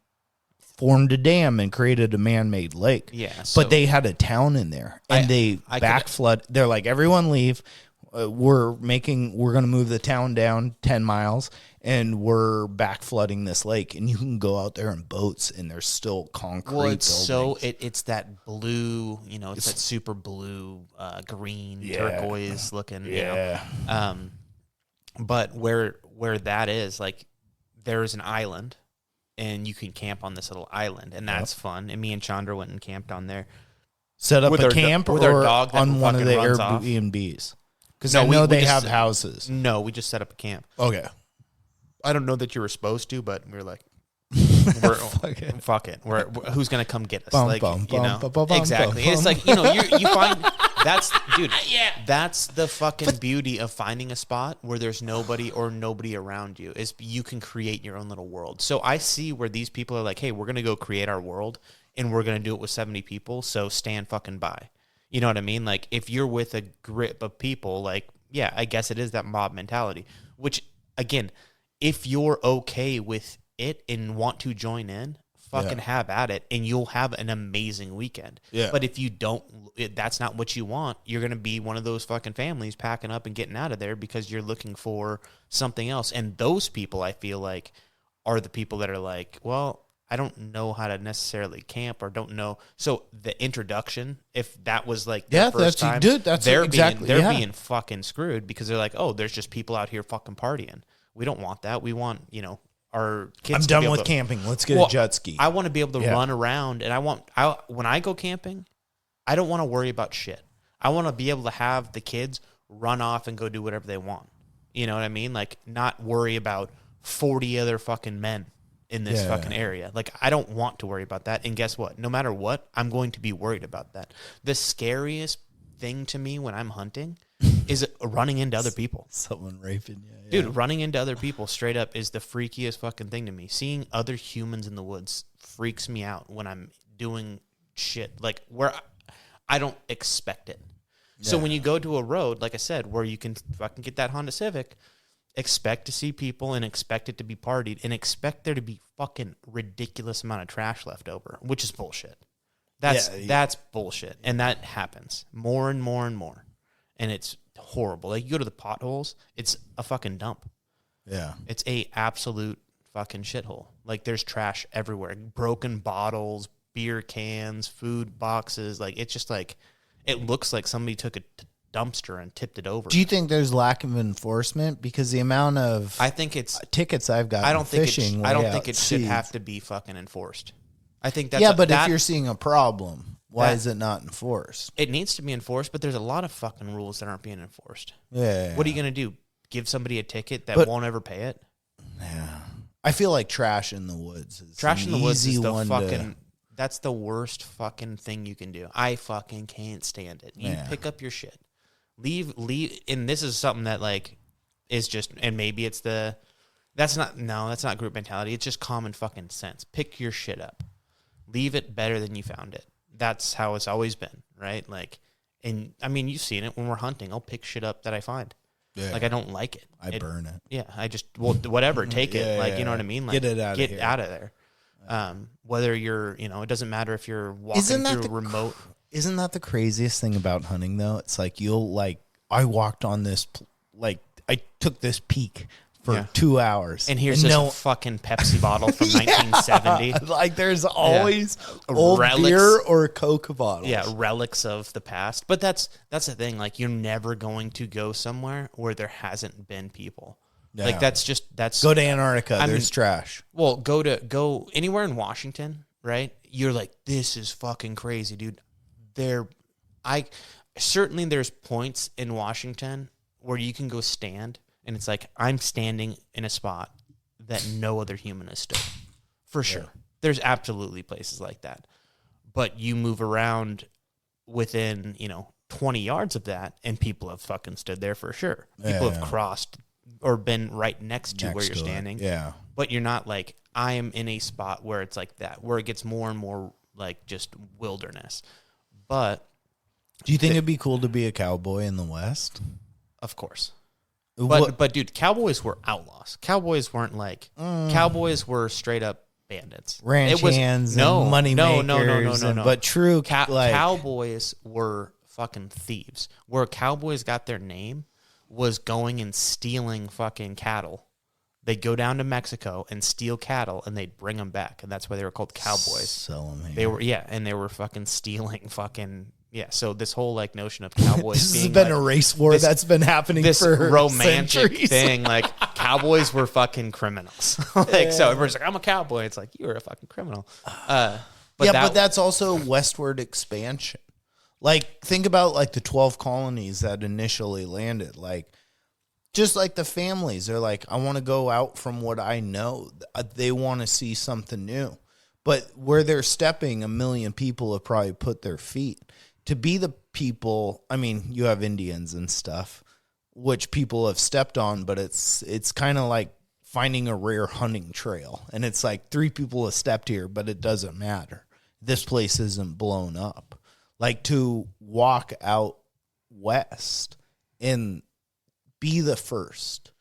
formed a dam and created a man-made lake. Yeah, but they had a town in there, and they flood. They're like, everyone leave. We're going to move the town down 10 miles, and we're back flooding this lake. And you can go out there in boats, and there's still concrete. Well, it's that blue, you know, it's that super blue, green, turquoise looking. Yeah. You know? But where that is, like, there is an island. And you can camp on this little island, and that's fun. And me and Chandra went and camped on there. Set up a camp with our dog on one of the Airbnbs? Because I know they have houses. No, we just set up a camp. Okay. I don't know that you were supposed to, but we were like, fuck it. Who's going to come get us? Exactly. And it's like, you know, you find... That's the fucking beauty of finding a spot where there's nobody around you is you can create your own little world. So I see where these people are like, hey, we're going to go create our world and we're going to do it with 70 people. So stand fucking by. You know what I mean? Like if you're with a grip of people, like, yeah, I guess it is that mob mentality, which again, if you're okay with it and want to join in, fucking have at it, and you'll have an amazing weekend. Yeah. But if you don't, that's not what you want, you're going to be one of those fucking families packing up and getting out of there because you're looking for something else. And those people, I feel like, are the people that are like, well, I don't know how to necessarily camp or don't know. So the introduction, if that was like their first time, they're being fucking screwed because they're like, oh, there's just people out here fucking partying. We don't want that. We want, you know, our kids. I'm done with camping. Let's get a jet ski. I want to be able to run around, and when I go camping, I don't want to worry about shit. I want to be able to have the kids run off and go do whatever they want. You know what I mean? Like not worry about 40 other fucking men. in this fucking area. Like, I don't want to worry about that. And guess what? No matter what, I'm going to be worried about that. The scariest thing to me when I'm hunting is running into other people. Someone raping you. Yeah. Dude, running into other people straight up is the freakiest fucking thing to me. Seeing other humans in the woods freaks me out when I'm doing shit like where I don't expect it. Yeah. So when you go to a road, like I said, where you can fucking get that Honda Civic, expect to see people and expect it to be partied and expect there to be fucking ridiculous amount of trash left over, which is bullshit. That's bullshit. And that happens more and more and more. And it's horrible. Like, you go to the potholes, it's a fucking dump. Yeah. It's a absolute fucking shithole. Like, there's trash everywhere. Broken bottles, beer cans, food boxes. Like, it's just like, it looks like somebody took a dumpster and tipped it over. Do you think there's lack of enforcement? Because the amount of I think it's tickets I've got fishing. I don't think it should have to be fucking enforced. I think that's if you're seeing a problem, why is it not enforced? It needs to be enforced, but there's a lot of fucking rules that aren't being enforced. Yeah. What are you going to do? Give somebody a ticket that won't ever pay it? Yeah. I feel like trash in the woods is the fucking that's the worst fucking thing you can do. I fucking can't stand it. You pick up your shit. Leave, and this is something that, like, is just, and maybe it's that's not group mentality. It's just common fucking sense. Pick your shit up. Leave it better than you found it. That's how it's always been, right? Like, and I mean, you've seen it when we're hunting. I'll pick shit up that I find. Yeah. Like, I don't like it. I burn it. Yeah, I just, whatever, take it. Like, you know what I mean? Like, get out of there. Whether you're, it doesn't matter if you're walking through a remote. Isn't that the craziest thing about hunting, though? It's like, I walked on this, I took this peak for 2 hours. And here's this fucking Pepsi bottle from 1970. Like, there's always old relics, beer or Coke bottles. Yeah, relics of the past. But that's the thing. Like, you're never going to go somewhere where there hasn't been people. Yeah. Like, that's go to Antarctica. There's trash. Well, go anywhere in Washington, right? You're like, this is fucking crazy, dude. Certainly there's points in Washington where you can go stand, and it's like, I'm standing in a spot that no other human has stood. For sure. Yeah. There's absolutely places like that. But you move around within, 20 yards of that, and people have fucking stood there for sure. People have crossed or been right next to where you're standing. Yeah. But you're not like, I am in a spot where it's like that, where it gets more and more like just wilderness. But do you think it'd be cool to be a cowboy in the West? Of course. But dude, cowboys were outlaws. Cowboys weren't like cowboys were straight up bandits. Ranch hands and money makers. No. But true cowboys were fucking thieves. Where cowboys got their name was going and stealing fucking cattle. They'd go down to Mexico and steal cattle, and they'd bring them back, and that's why they were called cowboys. Sell them here. They were fucking stealing fucking. Yeah, so this whole like notion of cowboys this has been a race war that's been happening this for romantic centuries. Thing. Like, cowboys were fucking criminals. So everybody's like, I'm a cowboy. It's like, you were a fucking criminal. But that's also westward expansion. Like, think about like the 12 colonies that initially landed. Like, just like the families, they're like, I want to go out from what I know. They want to see something new. But where they're stepping, a million people have probably put their feet. To be the people, I mean, you have Indians and stuff, which people have stepped on, but it's kind of like finding a rare hunting trail. And it's like 3 people have stepped here, but it doesn't matter. This place isn't blown up. Like, to walk out west and be the first.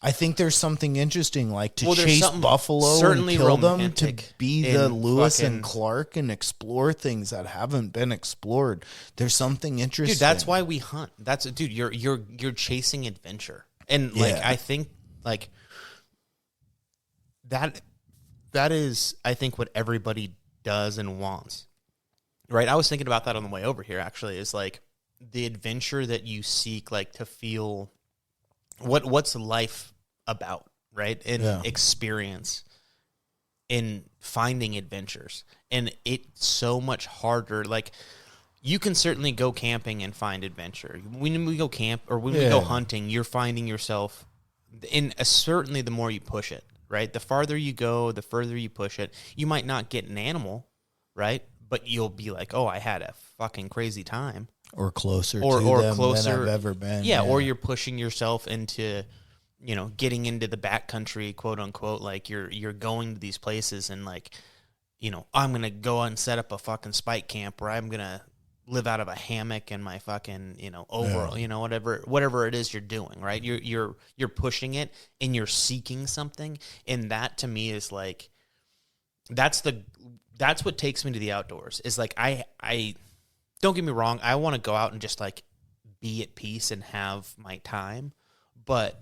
I think there's something interesting, like to chase buffalo and kill them, to be the Lewis and Clark and explore things that haven't been explored. There's something interesting. Dude, that's why we hunt. You're chasing adventure. And like, I think like that is, I think, what everybody does and wants. Right? I was thinking about that on the way over here, actually, is like the adventure that you seek, like to feel what's life about, right? And experience in finding adventures. And it's so much harder. Like, you can certainly go camping and find adventure. When we go camp or when we go hunting, you're finding yourself in certainly the more you push it, right? The farther you go, the further you push it. You might not get an animal, right? But you'll be like, oh, I had a fucking crazy time. Or closer or to them closer, than I've ever been. Yeah, or you're pushing yourself into, getting into the backcountry, quote unquote. Like you're going to these places and like, I'm going to go and set up a fucking spike camp where I'm going to live out of a hammock and my fucking, overall, whatever it is you're doing, right? You're pushing it and you're seeking something. And that to me is like, that's what takes me to the outdoors is like, I don't get me wrong. I want to go out and just like be at peace and have my time, but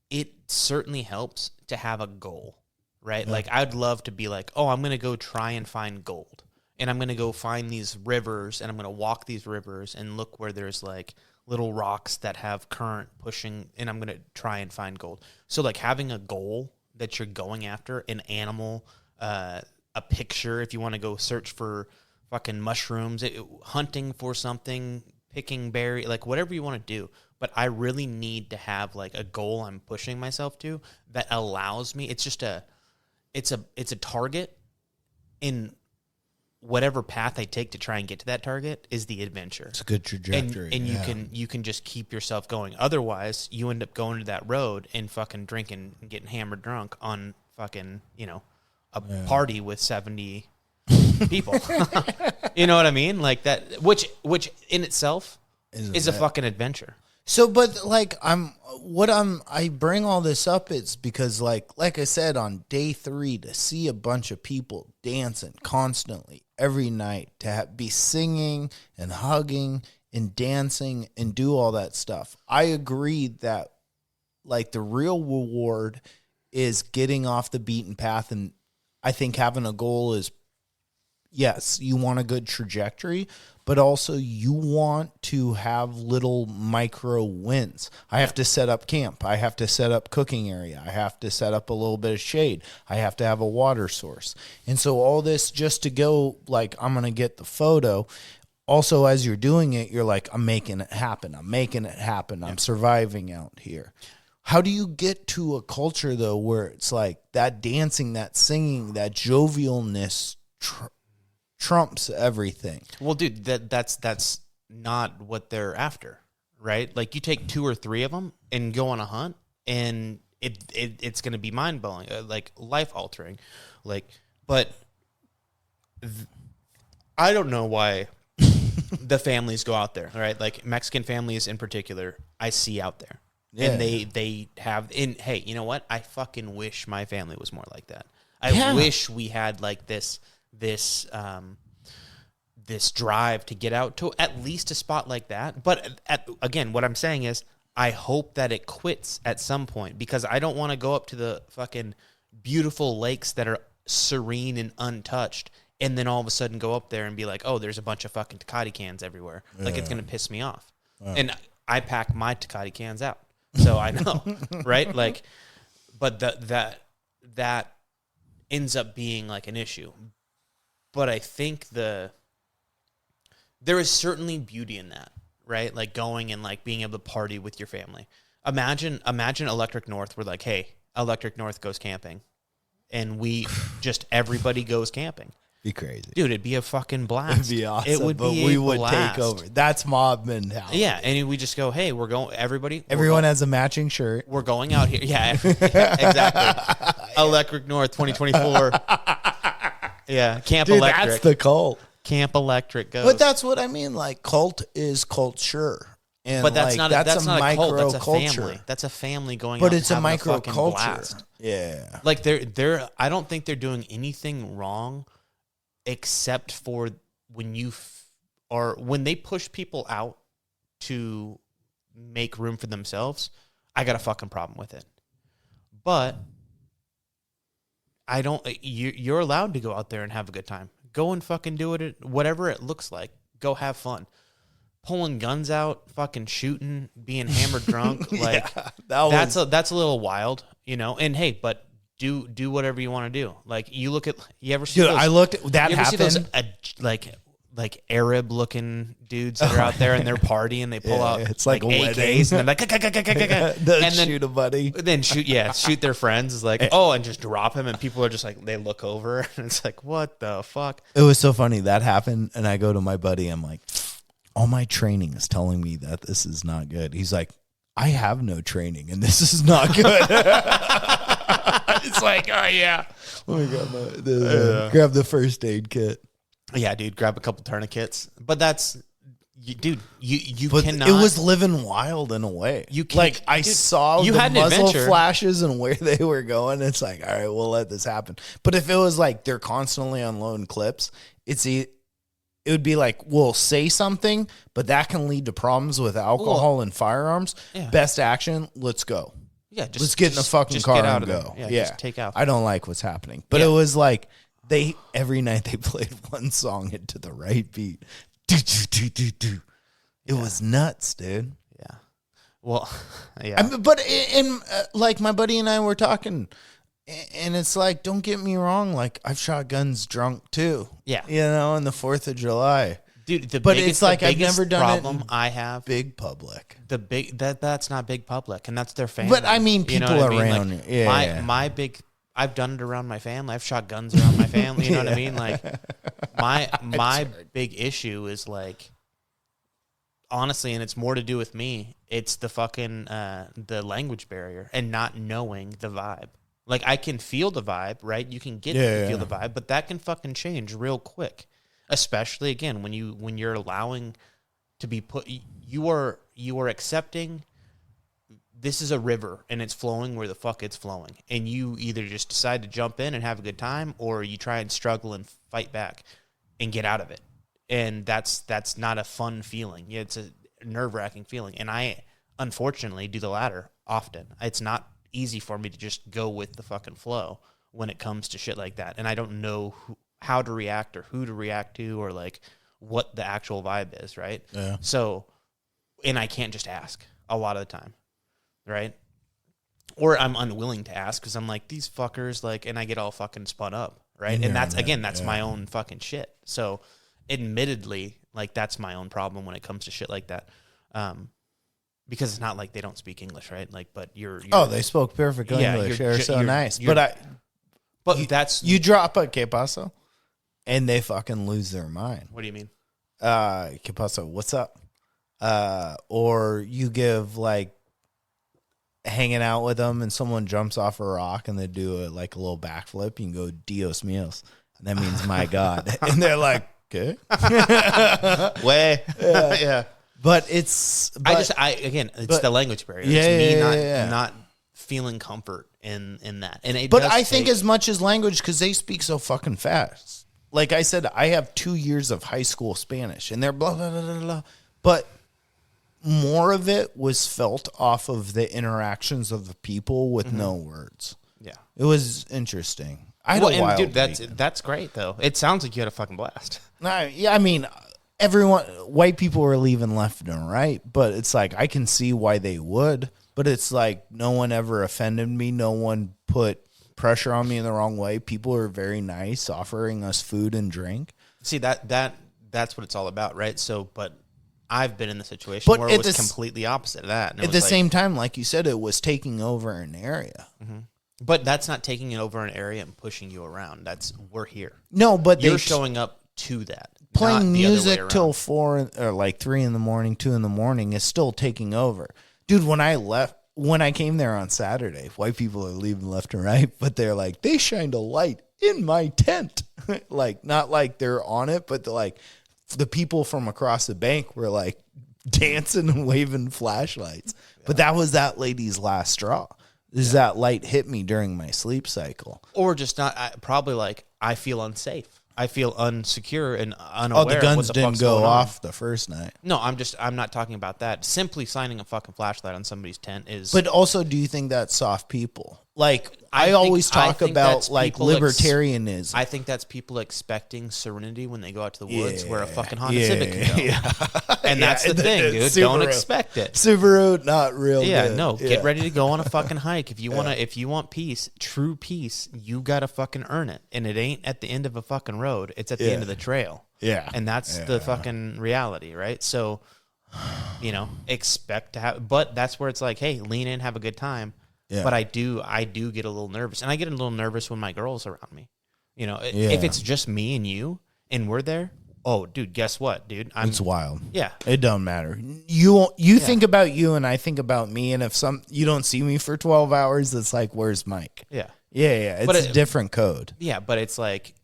it certainly helps to have a goal, right? Yeah. Like I'd love to be like, oh, I'm going to go try and find gold and I'm going to go find these rivers and I'm going to walk these rivers and look where there's like little rocks that have current pushing and I'm going to try and find gold. So like having a goal that you're going after, an animal, a picture, if you want to go search for fucking mushrooms, hunting for something, picking berry, like whatever you want to do. But I really need to have like a goal I'm pushing myself to that allows me. It's just it's a target in whatever path I take to try and get to that target is the adventure. It's a good trajectory. And you can just keep yourself going. Otherwise, you end up going to that road and fucking drinking and getting hammered drunk on fucking, a party with 70 people. You know what I mean? Like that, which in itself is a fucking adventure. So, but like I bring all this up is because like I said, on day 3 to see a bunch of people dancing constantly every night, to be singing and hugging and dancing and do all that stuff. I agree that like the real reward is getting off the beaten path. And I think having a goal is, yes, you want a good trajectory, but also you want to have little micro wins. I have to set up camp. I have to set up cooking area. I have to set up a little bit of shade. I have to have a water source. And so all this just to go like, I'm going to get the photo. Also, as you're doing it, you're like, I'm making it happen. I'm making it happen. I'm surviving out here. How do you get to a culture, though, where it's like that dancing, that singing, that jovialness trumps everything? Well, dude, that's not what they're after, right? Like you take 2 or 3 of them and go on a hunt, and it's going to be mind blowing, like life altering, like. But I don't know why the families go out there, right? Like Mexican families in particular, I see out there. Yeah. And they have, and hey, you know what? I fucking wish my family was more like that. I wish we had like this drive to get out to at least a spot like that. But again, what I'm saying is I hope that it quits at some point, because I don't want to go up to the fucking beautiful lakes that are serene and untouched and then all of a sudden go up there and be like, oh, there's a bunch of fucking Tecate cans everywhere. Yeah. Like it's going to piss me off. And I pack my Tecate cans out. So I know, right? Like, but that ends up being like an issue. But I think there is certainly beauty in that, right? Like going and like being able to party with your family. Imagine Electric North. We're like, hey, Electric North goes camping, and everybody goes camping. Be crazy, dude. It'd be a fucking blast. It'd be awesome. It would be. We would take over. That's mob mentality. Yeah, and we just go, hey, we're going. Everyone has a matching shirt. We're going out here. Yeah, exactly. Electric North 2024. Yeah, Camp Dude, Electric. That's the cult. Camp Electric goes. But that's what I mean. Like cult is culture. And but that's like, not that's not a cult. That's a culture. family. That's a family going. But out it's a micro culture. Blast. Yeah. Like they're. I don't think they're doing anything wrong, except for when when they push people out to make room for themselves. I got a fucking problem with it. But I don't. You're allowed to go out there and have a good time. Go and fucking do it. Whatever it looks like. Go have fun. Pulling guns out, fucking shooting, being hammered drunk, like that's a little wild, you know. And hey, but do whatever you want to do. Like you ever see? Dude, I looked at that happen. Like like Arab looking dudes that are out there and they're partying. They pull out it's like a AKs wedding. and they're like, and then shoot a buddy. Then shoot their friends. Is like, and just drop him. And people are just like, they look over and it's like, what the fuck? It was so funny that happened. And I go to my buddy. I'm like, all my training is telling me that this is not good. He's like, I have no training and this is not good. It's like, oh yeah. Let me grab the first aid kit. Yeah, dude, grab a couple tourniquets. But that's, dude, you but cannot. It was living wild in a way. You can't, like I saw you the had an muzzle adventure. flashes and where they were going. It's like, all right, we'll let this happen. But if it was like they're constantly unloading clips, it would be like, we'll say something, but that can lead to problems with alcohol and firearms. Yeah. Best action, let's go. Yeah, let's get in a fucking car and go. Yeah, yeah, just take out. I don't like what's happening. But it was like, every night they played one song into the right beat. It was nuts, dude. Yeah. Well, yeah. But like my buddy and I were talking, and it's like, don't get me wrong, like I've shot guns drunk too. Yeah. You know, on the 4th of July. Dude, it's like I've never done problem it. I have big public. That's not big public, and that's their family. But I mean, people you know what around. I mean? Like, my big. I've done it around my family. I've shot guns around my family. You know what I mean? Like my big issue is like, honestly, and it's more to do with me. It's the fucking the language barrier and not knowing the vibe. Like I can feel the vibe, right? You can get to feel the vibe, but that can fucking change real quick. Especially again when you're allowing to be put. You are accepting. This is a river and it's flowing where the fuck it's flowing. And you either just decide to jump in and have a good time or you try and struggle and fight back and get out of it. And that's not a fun feeling. Yeah, it's a nerve-wracking feeling. And I, unfortunately, do the latter often. It's not easy for me to just go with the fucking flow when it comes to shit like that. And I don't know how to react or who to react to or like what the actual vibe is, right? Yeah. So, and I can't just ask a lot of the time. Right? Or I'm unwilling to ask because I'm like, these fuckers, like, and I get all fucking spun up, right? And that's my own fucking shit. So, admittedly, like, that's my own problem when it comes to shit like that. Because it's not like they don't speak English, right? Like, but you're they spoke perfect English. They're so nice. You drop a que paso, and they fucking lose their mind. What do you mean? Que paso, what's up? Or you give, like, hanging out with them and someone jumps off a rock and they do a little backflip, you can go Dios míos. And that means my God. And they're like, okay. Way. Yeah. But it's the language barrier. It's me not feeling comfort in that. And I think as much as language, because they speak so fucking fast. Like I said, I have 2 years of high school Spanish and they're blah blah blah blah blah. But more of it was felt off of the interactions of the people with no words. Yeah. It was interesting. I had a wild weekend. That's great, though. It sounds like you had a fucking blast. I mean, white people were leaving left and right, but it's like, I can see why they would, but it's like, no one ever offended me. No one put pressure on me in the wrong way. People were very nice, offering us food and drink. See, that's what it's all about, right? So, but I've been in the situation where it was completely opposite of that. At the same time, like you said, it was taking over an area. Mm-hmm. But that's not taking it over an area and pushing you around. We're here. No, but you're showing up to that. Playing music till 4 or like 3 in the morning, 2 in the morning is still taking over. Dude, when I came there on Saturday, white people are leaving left and right, but they're like, they shined a light in my tent. Like, not like they're on it, but they're like, the people from across the bank were like dancing and waving flashlights. Yeah. But that was that lady's last straw. That light hit me during my sleep cycle. Or just not, probably like, I feel unsafe. I feel unsecure and unaware. Oh, the guns didn't go off the first night. No, I'm not talking about that. Simply signing a fucking flashlight on somebody's tent is. But also, do you think that's soft people? Like I I think- always I talk think about that's like people libertarianism. I think that's people expecting serenity when they go out to the woods where a fucking Honda Yeah, Civic can go. yeah. And that's the thing, dude. Subaru. Don't expect it. Subaru, not real Yeah, good. no. Yeah. Get ready to go on a fucking hike. If you want peace, true peace, you gotta fucking earn it. And it ain't at the end of a fucking road. It's at the end of the trail. Yeah. And that's the fucking reality, right? So, expect to have, but that's where it's like, hey, lean in, have a good time. Yeah. But I do get a little nervous, and I get a little nervous when my girl's around me. If it's just me and you, and we're there. Oh, dude, guess what, dude? It's wild. Yeah, it don't matter. You think about you, and I think about me. And if you don't see me for 12 hours, it's like, where's Mike? yeah. It's a different code. Yeah, but it's like,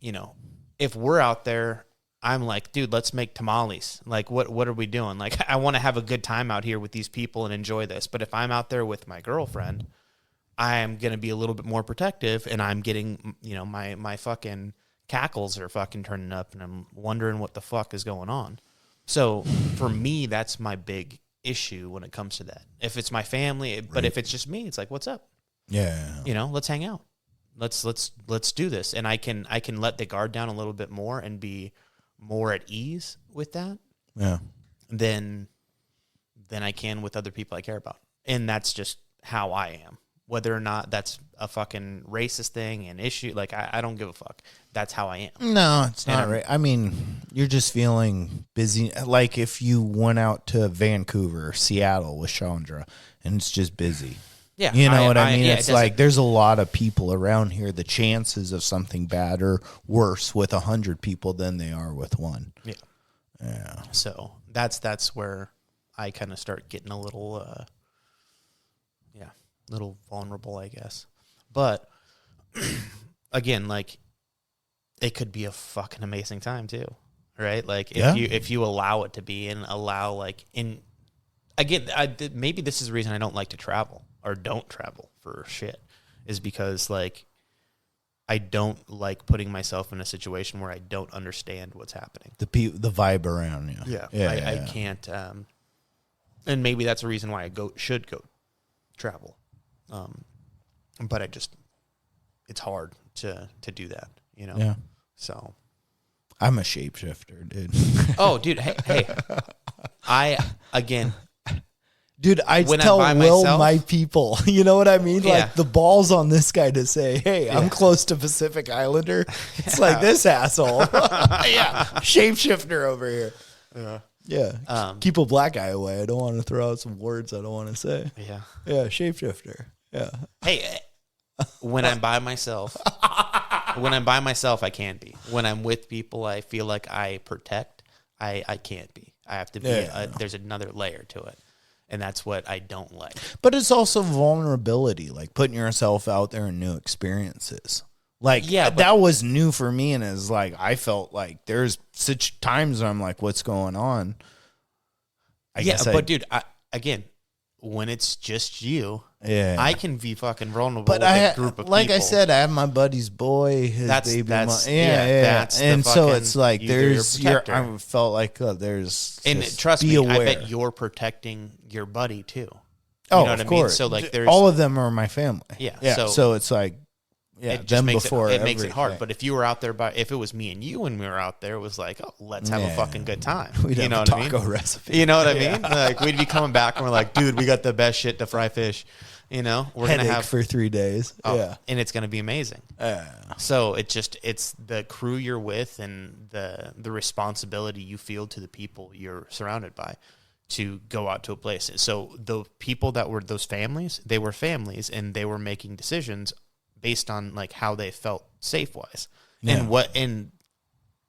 if we're out there, I'm like, dude, let's make tamales. Like, what are we doing? Like, I want to have a good time out here with these people and enjoy this. But if I'm out there with my girlfriend, I am going to be a little bit more protective, and I'm getting, my fucking cackles are fucking turning up, and I'm wondering what the fuck is going on. So for me, that's my big issue when it comes to that. If it's my family, but if it's just me, it's like, what's up? Yeah. Let's hang out. Let's do this. And I can let the guard down a little bit more and be more at ease with that. Yeah. Than I can with other people I care about. And that's just how I am. Whether or not that's a fucking racist thing, an issue, like I don't give a fuck. That's how I am. No, it's not right. I mean, you're just feeling busy. Like if you went out to Vancouver or Seattle with Chandra and it's just busy. Yeah. You know what I mean? Yeah, it's like there's a lot of people around here. The chances of something bad are worse with 100 people than they are with one. Yeah. Yeah. So that's where I kind of start getting a little, little vulnerable, I guess. But again, like it could be a fucking amazing time too, right? Like if you allow it to be, and allow like again, maybe this is the reason I don't like to travel or don't travel for shit, is because like I don't like putting myself in a situation where I don't understand what's happening. The vibe around you. I can't. And maybe that's a reason why I should go travel. But it's hard to do that, Yeah. So I'm a shapeshifter, dude. Oh, dude. Hey, Dude, I when tell I'm by Will myself- my people. You know what I mean? Yeah. Like the balls on this guy to say, "Hey, I'm close to Pacific Islander." It's like this asshole. Yeah, shapeshifter over here. Yeah. Keep a black eye away. I don't want to throw out some words I don't want to say. Yeah. Yeah, shapeshifter. Yeah. Hey, when I'm by myself, I can be. When I'm with people, I feel like I protect. I can't be. I have to be. There's another layer to it. And that's what I don't like. But it's also vulnerability, like putting yourself out there in new experiences. Like, that was new for me. And it's like, I felt like there's such times where I'm like, what's going on? But dude, again, when it's just you, I can be fucking vulnerable with a group of like people. I said, I have my buddy's boy, his baby mom. And so it's like I felt like there's, and trust me, I bet you're protecting your buddy too. Oh, you know what of I mean? course. So like, there's all of them are my family. Yeah. So it's like, it just makes it hard. But if you were out there if it was me and you when we were out there, it was like, oh, let's have a fucking good time. We'd have a taco recipe. You know what I mean? Like we'd be coming back and we're like, dude, we got the best shit to fry fish. We're gonna have for 3 days. And it's gonna be amazing. So it's the crew you're with and the responsibility you feel to the people you're surrounded by to go out to a place. So the people that were those families, they were families, and they were making decisions based on like how they felt safe wise. And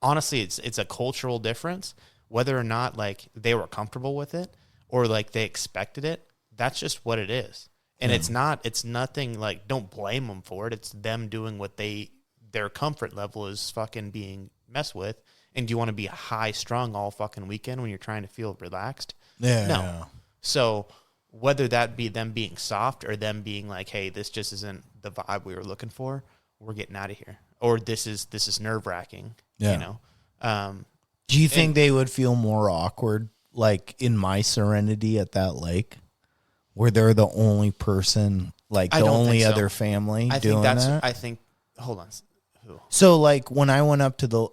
honestly, it's a cultural difference, whether or not like they were comfortable with it or like they expected it. That's just what it is. And it's nothing like, don't blame them for it. It's them doing what their comfort level is fucking being messed with. And do you want to be high strung all fucking weekend when you're trying to feel relaxed? Yeah. No. So whether that be them being soft or them being like, hey, this just isn't the vibe we were looking for, we're getting out of here. Or this is nerve wracking. Yeah. Do you think they would feel more awkward like in my serenity at that lake? where they're the only person, like I the don't only think so. other family I doing think that's. that? I think. Hold on. Who? So like when I went up to the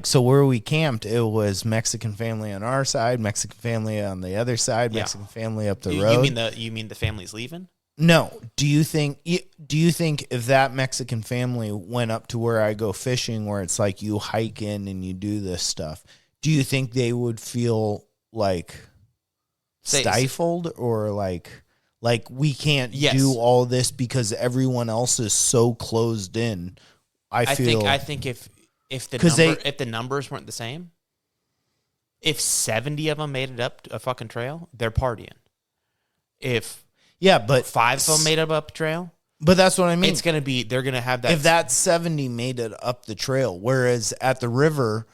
so where we camped, it was Mexican family on our side, Mexican family on the other side, Yeah. Mexican family up the You road. mean the family's leaving? No. Do you think if that Mexican family went up to where I go fishing, where it's like you hike in and you do this stuff, do you think they would feel like stifled or like we can't do all this because everyone else is so closed in? I think if the numbers weren't the same, if 70 of them made it up a fucking trail, they're partying. If but 5 of them made it up a trail, but that's what I mean. it's gonna be they're gonna have that. If that 70 made it up the trail, whereas at the river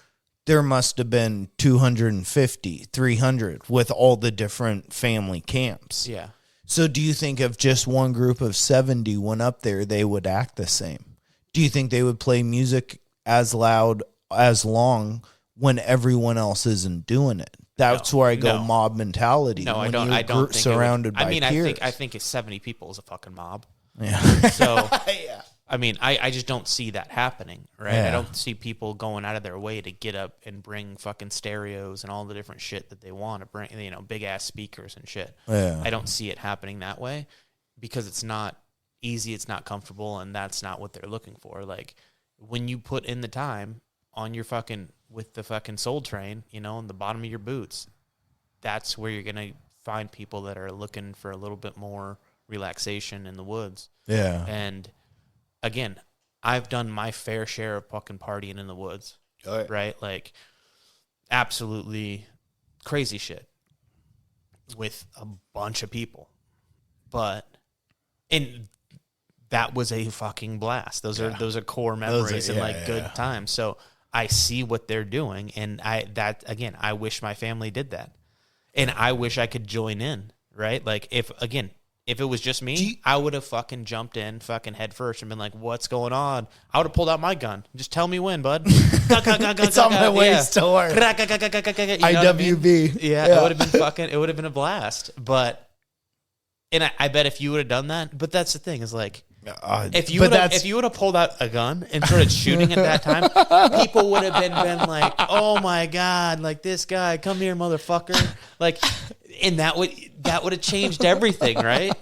there must have been 250, 300 with all the different family camps. Yeah. So do you think if just one group of 70 went up there, they would act the same? Do you think they would play music as loud, as long when everyone else isn't doing it? That's where I go mob mentality. No, when I don't think surrounded by peers. I think if 70 people is a fucking mob. Yeah. So yeah. I mean, I just don't see that happening, right? Yeah. I don't see people going out of their way to get up and bring fucking stereos and all the different shit that they want to bring, big ass speakers and shit. Yeah. I don't see it happening that way because it's not easy, it's not comfortable, and that's not what they're looking for. Like when you put in the time on your fucking with the fucking Soul Train, in the bottom of your boots, that's where you're gonna find people that are looking for a little bit more relaxation in the woods. Yeah. And again, I've done my fair share of fucking partying in the woods, right? Like absolutely crazy shit with a bunch of people, and that was a fucking blast. Those are core memories and good times. So I see what they're doing, and I wish my family did that, and I wish I could join in, right? Like if it was just me, I would have fucking jumped in fucking head first and been like, what's going on? I would have pulled out my gun. Just tell me when, bud. It's on my waist to work. IWB. Yeah, it would have been a blast. But, and I bet if you would have done that, but that's the thing is like, if you would have pulled out a gun and started shooting at that time, people would have been like, oh my God, like this guy, come here, motherfucker. Like, and that would have changed everything, right?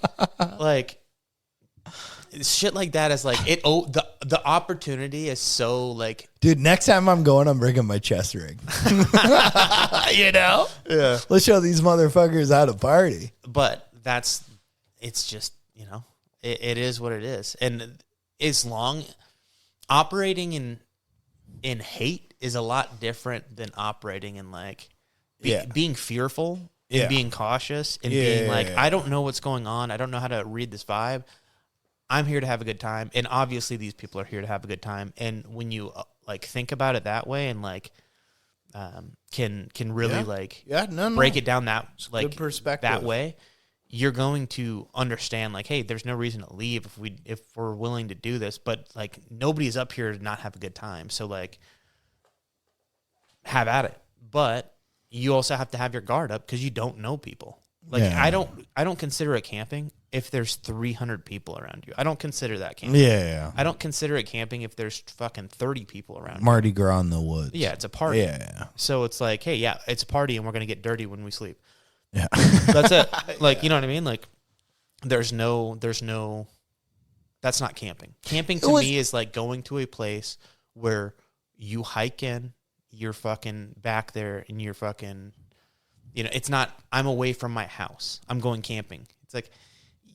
Like shit like that is like the opportunity is so like, dude, next time I'm going, I'm bringing my chest rig. Yeah. Let's show these motherfuckers how to party. But it's just, it is what it is. And as long operating in hate is a lot different than operating in like being fearful and being cautious and being like, I don't know what's going on. I don't know how to read this vibe. I'm here to have a good time. And obviously these people are here to have a good time. And when you like think about it that way and like, can really break it down that like good perspective that way, you're going to understand like, hey, there's no reason to leave if we're willing to do this, but like nobody's up here to not have a good time. So like have at it. But you also have to have your guard up because you don't know people. Like I don't consider it camping if there's 300 people around you. I don't consider that camping. Yeah. I don't consider it camping if there's fucking 30 people around. Mardi Gras in the woods. Yeah, it's a party. Yeah. So it's like, hey, it's a party and we're going to get dirty when we sleep. Yeah. That's it. Like, you know what I mean? Like there's no that's not camping. Camping to me is like going to a place where you hike in, you're fucking back there and you're fucking, it's not, I'm away from my house. I'm going camping. It's like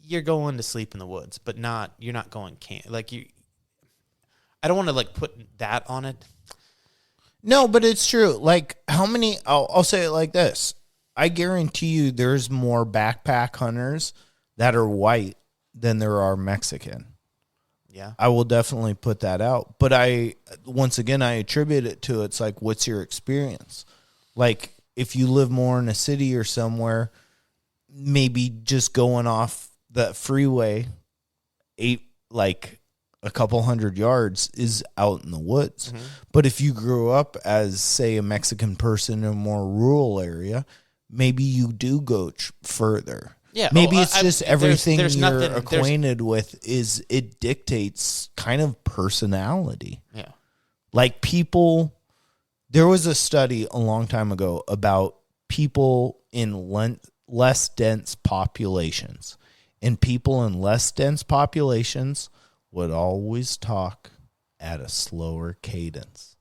you're going to sleep in the woods, but you're not going like I don't want to like put that on it. No, but it's true. Like how many, I'll say it like this. I guarantee you there's more backpack hunters that are white than there are Mexican. Yeah. I will definitely put that out. But once again, I attribute it to, it's like, what's your experience? Like if you live more in a city or somewhere, maybe just going off that freeway, like a couple 100 yards is out in the woods. Mm-hmm. But if you grew up as, say, a Mexican person in a more rural area, maybe you do go further. Yeah. Maybe it's just everything there's you're nothing, acquainted with is it dictates kind of personality. Yeah. Like people, there was a study a long time ago about people in less dense populations. And people in less dense populations would always talk at a slower cadence.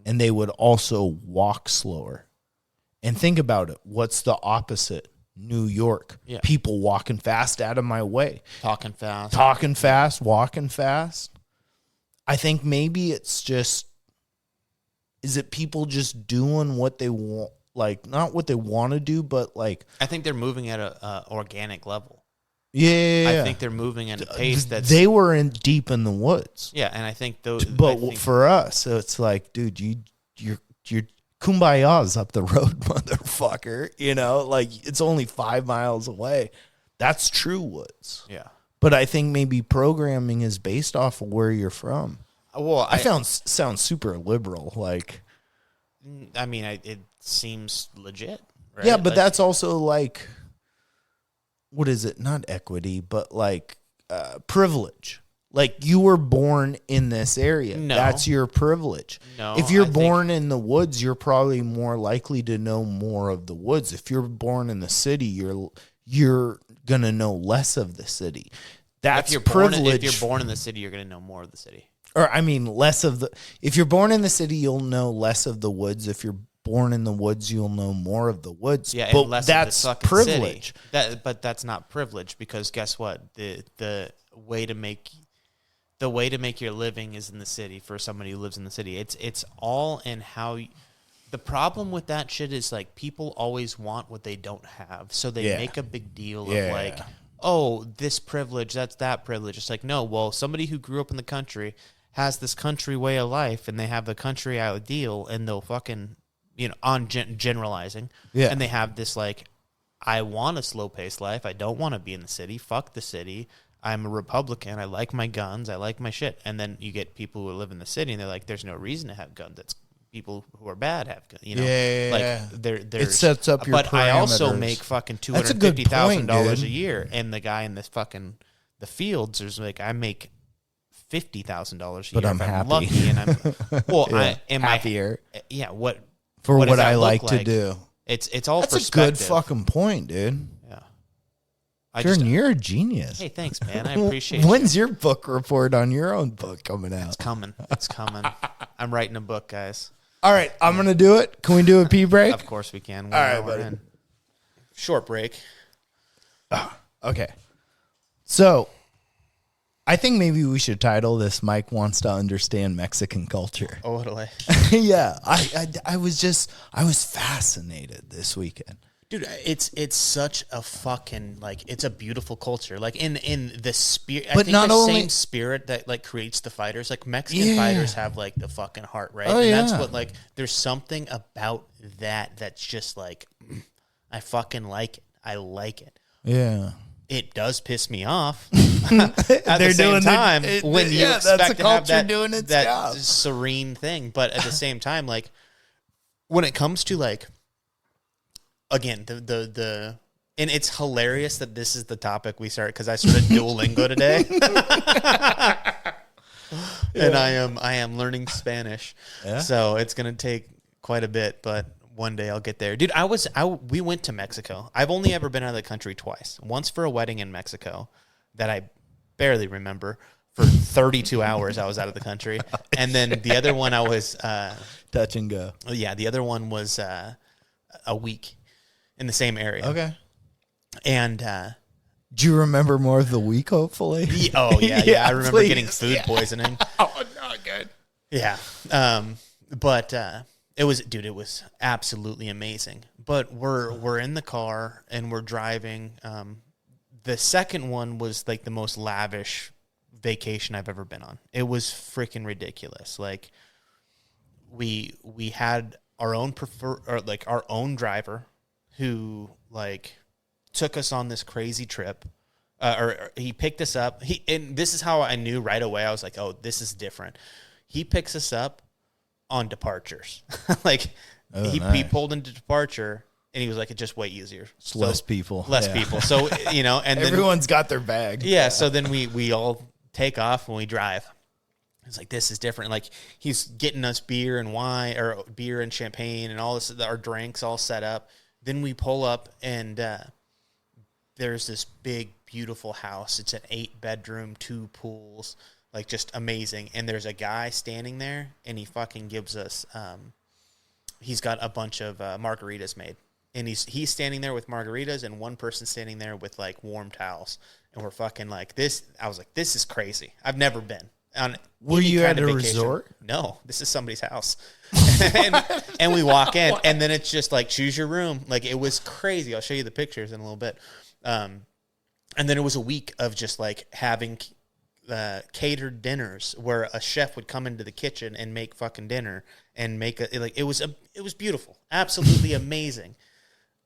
And they would also walk slower. And think about it. What's the opposite? New York. Yeah. People walking fast out of my way. Talking fast. Walking fast. I think maybe it's just, is it people just doing what they want? Like, not what they want to do, but like. I think they're moving at a organic level. Yeah. I think they're moving at a pace that's. They were deep in the woods. Yeah, and I think those. But for us, so it's like, dude, you're kumbaya's up the road, motherfucker. You know, like it's only 5 miles away. That's true woods. Yeah. But I think maybe programming is based off of where you're from. Well, I found sounds super liberal. Like, I mean, it seems legit. Right? Yeah, but like, that's also like, what is it? Not equity, but like privilege. Like you were born in this area. No. That's your privilege. No, if you're I born in the woods, you're probably more likely to know more of the woods. If you're born in the city, you're going to know less of the city. That's privilege. If you're born in the city, you're going to know more of the city. Or I mean, less of the. If you're born in the city, you'll know less of the woods. If you're born in the woods, you'll know more of the woods. Yeah, but and less that's of the privilege. City. But that's not privilege because guess what? The way to make your living is in the city for somebody who lives in the city. It's all in how. The problem with that shit is like people always want what they don't have, so they make a big deal of like, oh, this privilege, that's that privilege. It's like, no, well, somebody who grew up in the country has this country way of life, and they have the country ideal, and they'll fucking, on generalizing, and they have this like, I want a slow-paced life. I don't want to be in the city. Fuck the city. I'm a Republican. I like my guns. I like my shit. And then you get people who live in the city, and they're like, there's no reason to have guns. That's people who are bad have guns. It sets up your But parameters. I also make fucking $250,000 a year, and the guy in the fields is like, I make $50,000 a year. But I'm if happy. Lucky, and I'm am happier. What For what does what that I look like to do. It's all That's perspective. a good fucking point, dude. Yeah. You're a genius. Hey, thanks, man. I appreciate it. When's your book report on your own book coming out? It's coming. I'm writing a book, guys. All right, I'm going to do it. Can we do a pee break? Of course we can. All right, buddy. Short break. Okay. So, I think maybe we should title this Mike Wants to Understand Mexican Culture. Oh, what a Yeah. I was fascinated this weekend. Dude, it's such a fucking it's a beautiful culture. Like in the spirit, but I think not the only same spirit that like creates the fighters. Like Mexican fighters have like the fucking heart, right? Oh, and that's what like there's something about that's just like I fucking like it. I like it. Yeah. It does piss me off. At the same time, when you expect to have that serene thing, but at the same time, like when it comes to like. Again, the and it's hilarious that this is the topic we started because I started Duolingo today, and I am learning Spanish, so it's gonna take quite a bit, but one day I'll get there, dude. We went to Mexico. I've only ever been out of the country twice. Once for a wedding in Mexico that I barely remember. For 32 hours, I was out of the country, and then the other one I was touch and go. Yeah, the other one was a week. In the same area. Okay. And do you remember more of the week, hopefully? Yeah, I remember getting food poisoning. Oh, not good. Yeah. But it was absolutely amazing. But we're in the car and we're driving. The second one was like the most lavish vacation I've ever been on. It was freaking ridiculous. Like we had our own our own driver who like took us on this crazy trip, or he picked us up. And this is how I knew right away. I was like, "Oh, this is different." He picks us up on departures. He pulled into departure, And he was like, it's just way easier. It's less people. Less people. So, you know, and everyone's got their bag. Yeah. So then we all take off when we drive. It's like, this is different. Like, he's getting us beer and wine, or beer and champagne and all this, our drinks all set up. Then we pull up, and there's this big, beautiful house. It's an 8-bedroom, 2 pools, like just amazing. And there's a guy standing there, and he fucking gives us, he's got a bunch of margaritas made. And he's standing there with margaritas, and one person standing there with like warm towels. And we're fucking like this. I was like, this is crazy. I've never been on. Were you at a resort? No, this is somebody's house. and we walk in, and then it's just like, choose your room. Like, it was crazy. I'll show you the pictures in a little bit. And then it was a week of just like having catered dinners where a chef would come into the kitchen and make fucking dinner and make it was beautiful, absolutely amazing.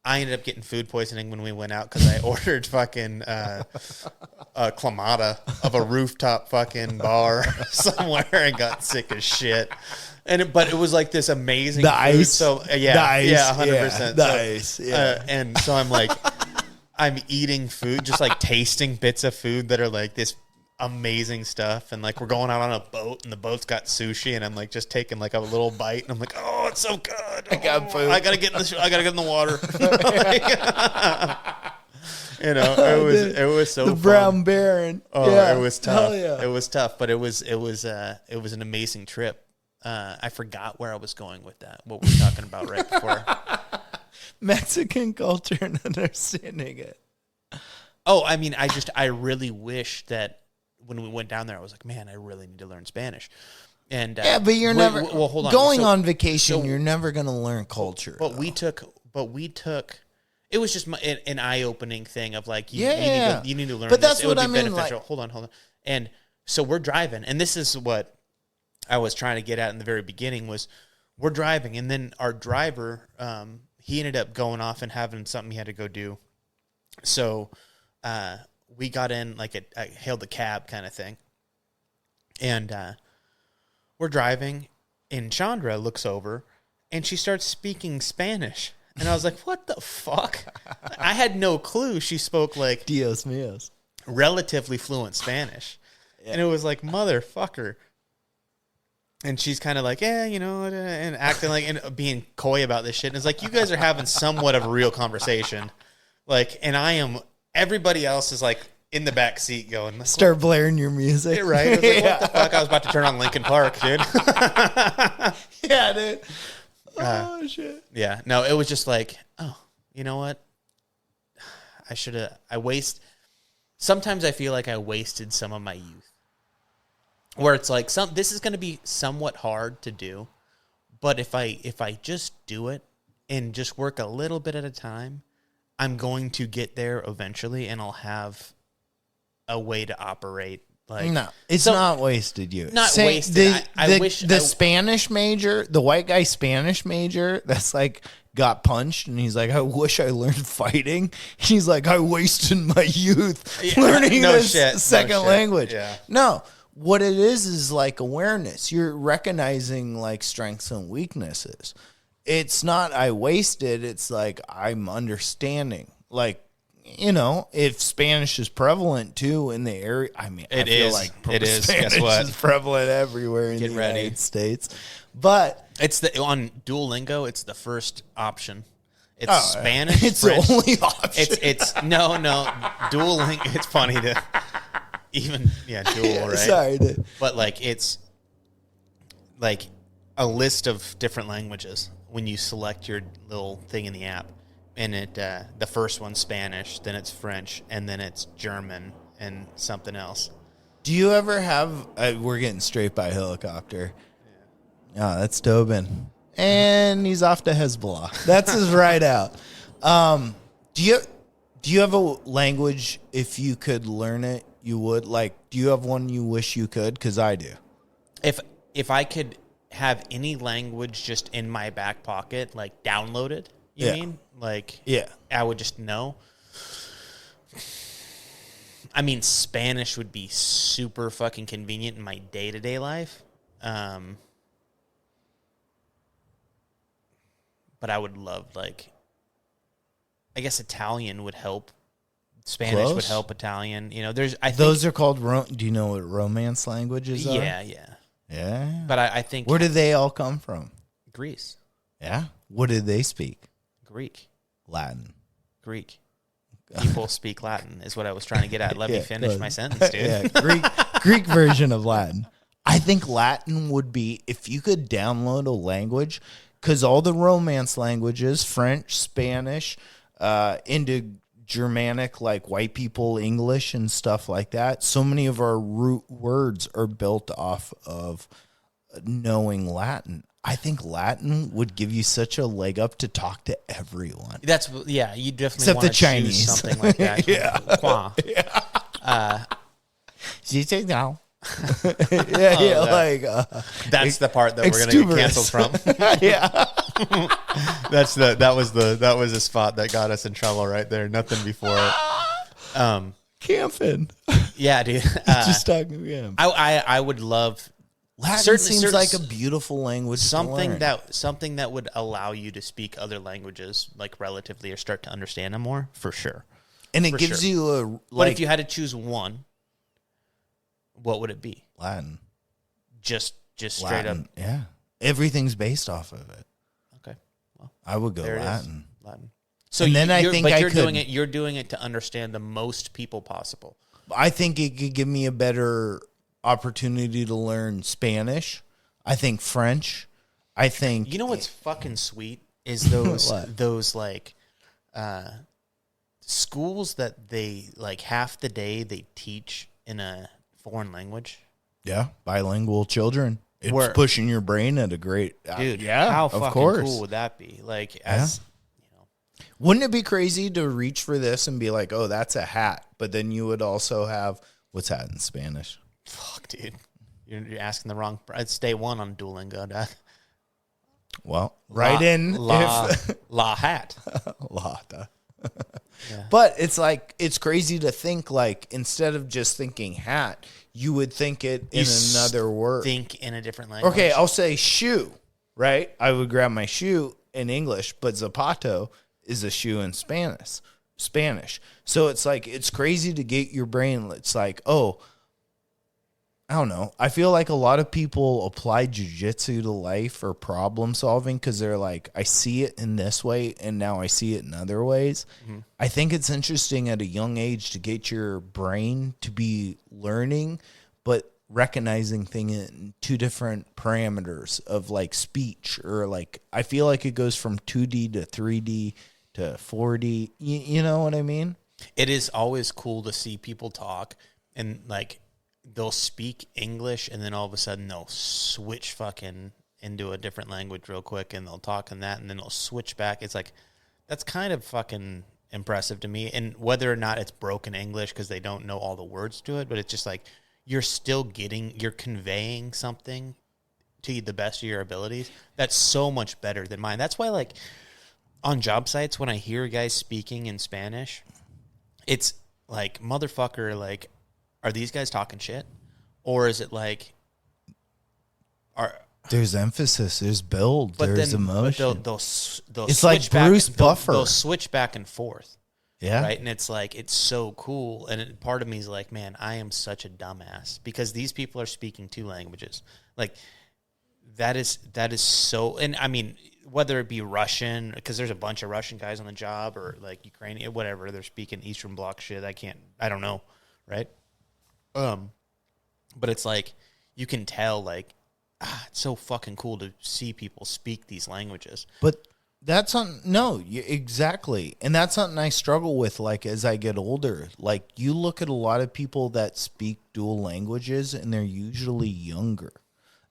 I ended up getting food poisoning when we went out because I ordered fucking a clamata of a rooftop fucking bar somewhere and got sick as shit. But it was like this amazing the food. Ice. So yeah, the ice, yeah, 100%. The ice, yeah. And so I'm like, I'm eating food, just like tasting bits of food that are like this amazing stuff, and like we're going out on a boat, and the boat's got sushi, and I'm like just taking like a little bite, and I'm like, oh, it's so good. I got food. I gotta get in the water. You know, it was so the fun. Brown Baron. Oh, yeah. It was tough. Yeah. It was tough, but it was an amazing trip. I forgot where I was going with that. What we were talking about right before. Mexican culture and understanding it. Oh, I mean, I really wish that when we went down there, I was like, man, I really need to learn Spanish. And yeah, but you're never well, hold on. Going on vacation. You're never going to learn culture. But we took. It was just an eye-opening thing of like, you need to learn. But this. that's what I mean. Beneficial. Hold on. And so we're driving, and this is what I was trying to get at in the very beginning was, we're driving, and then our driver, he ended up going off and having something he had to go do. So we got in, like I hailed a cab kind of thing. And we're driving, and Chandra looks over, and she starts speaking Spanish. And I was like, what the fuck? I had no clue she spoke like Dios míos. Relatively fluent Spanish. Yeah. And it was like, motherfucker. And she's kind of like, yeah, you know, and acting like, and being coy about this shit. And it's like, you guys are having somewhat of a real conversation. Like, and everybody else is like in the back seat going, start blaring your music. Right? I was like, what the fuck? I was about to turn on Linkin Park, dude. Yeah, dude. Oh, shit. Yeah. No, it was just like, oh, you know what? Sometimes I feel like I wasted some of my youth. Where it's like, this is going to be somewhat hard to do, but if I just do it and just work a little bit at a time, I'm going to get there eventually, and I'll have a way to operate. Like, no, it's not wasted youth. Not wasted. I wish the Spanish major, the white guy Spanish major, that's like got punched, and he's like, I wish I learned fighting. He's like, I wasted my youth learning this second language. Yeah. No. What it is like awareness. You're recognizing like strengths and weaknesses. It's not I wasted. It's like I'm understanding. Like, you know, if Spanish is prevalent too in the area, I mean, I feel like Spanish Guess what? Is prevalent everywhere in the United States. But it's on Duolingo. It's the first option. It's Spanish. It's French. the only option. It's no Duolingo. It's funny to. Even, dual, right? Sorry, dude. But, like, it's, like, a list of different languages when you select your little thing in the app. And the first one's Spanish, then it's French, and then it's German and something else. Do you ever have, we're getting straight by helicopter. Yeah. Oh, that's Tobin. And he's off to Hezbollah. That's his ride out. Do you have a language, if you could learn it, you would? Like, do you have one you wish you could? Because I do. If I could have any language just in my back pocket, like downloaded, you mean? Like, yeah, I would just know. I mean, Spanish would be super fucking convenient in my day-to-day life. But I would love, like, I guess Italian would help. Spanish would help Italian. You know, those are called. Do you know what Romance languages are? Yeah. But I think where did they all come from? Greece. Yeah. What did they speak? Greek. Latin. Greek. People speak Latin is what I was trying to get at. Let me finish my sentence, dude. Yeah, Greek version of Latin. I think Latin would be, if you could download a language, because all the Romance languages, French, Spanish, into Germanic, like white people English and stuff like that, so many of our root words are built off of knowing Latin. I think Latin would give you such a leg up to talk to everyone. You definitely except want the Chinese, something like that. Yeah. That's the part that we're gonna get canceled from. Yeah. that was the spot that got us in trouble right there. Nothing before it. Camping. Yeah, dude. Just talking to him. I would love. Latin seems like a beautiful language. Something that would allow you to speak other languages, like relatively, or start to understand them more, for sure. And it gives you a. But if you had to choose one, what would it be? Latin. Just Latin, straight up. Yeah, everything's based off of it. Okay, well, I would go Latin. Latin. So and then I think you're doing it. You're doing it to understand the most people possible. I think it could give me a better opportunity to learn Spanish. I think French. I think what's fucking sweet is those like schools that they like half the day they teach in a foreign language. Yeah, bilingual children. It's pushing your brain at a great dude. Yeah, how fucking cool would that be? Like, wouldn't it be crazy to reach for this and be like, oh, that's a hat, but then you would also have what's hat in Spanish? Fuck, dude. You're asking the wrong. It's day one on Duolingo, Dad. Well, la hat. La. Yeah. But it's like, it's crazy to think like, instead of just thinking hat, you would think it in another word. Think in a different language. Okay, I'll say shoe, right? I would grab my shoe in English, but zapato is a shoe in Spanish. So it's like, it's crazy to get your brain. It's like, oh, I don't know. I feel like a lot of people apply jujitsu to life or problem solving because they're like, I see it in this way and now I see it in other ways. Mm-hmm. I think it's interesting at a young age to get your brain to be learning, but recognizing things in two different parameters of like speech, or like, I feel like it goes from 2D to 3D to 4D. You know what I mean? It is always cool to see people talk and like, they'll speak English and then all of a sudden they'll switch fucking into a different language real quick and they'll talk in that and then they'll switch back. It's like, that's kind of fucking impressive to me. And whether or not it's broken English because they don't know all the words to it, but it's just like, you're conveying something to the best of your abilities. That's so much better than mine. That's why, like, on job sites, when I hear guys speaking in Spanish, it's like, motherfucker, like, are these guys talking shit? Or is it like... There's emphasis, there's build, there's emotion. They'll it's like Bruce Buffer. They'll switch back and forth. Yeah. Right? And it's like, it's so cool. And part of me is like, man, I am such a dumbass. Because these people are speaking two languages. Like, that is so... And I mean, whether it be Russian, because there's a bunch of Russian guys on the job, or like Ukrainian, whatever, they're speaking Eastern Bloc shit. I don't know. Right? But it's like, you can tell, like, it's so fucking cool to see people speak these languages. But that's exactly. And that's something I struggle with, like, as I get older. Like, you look at a lot of people that speak dual languages and they're usually younger.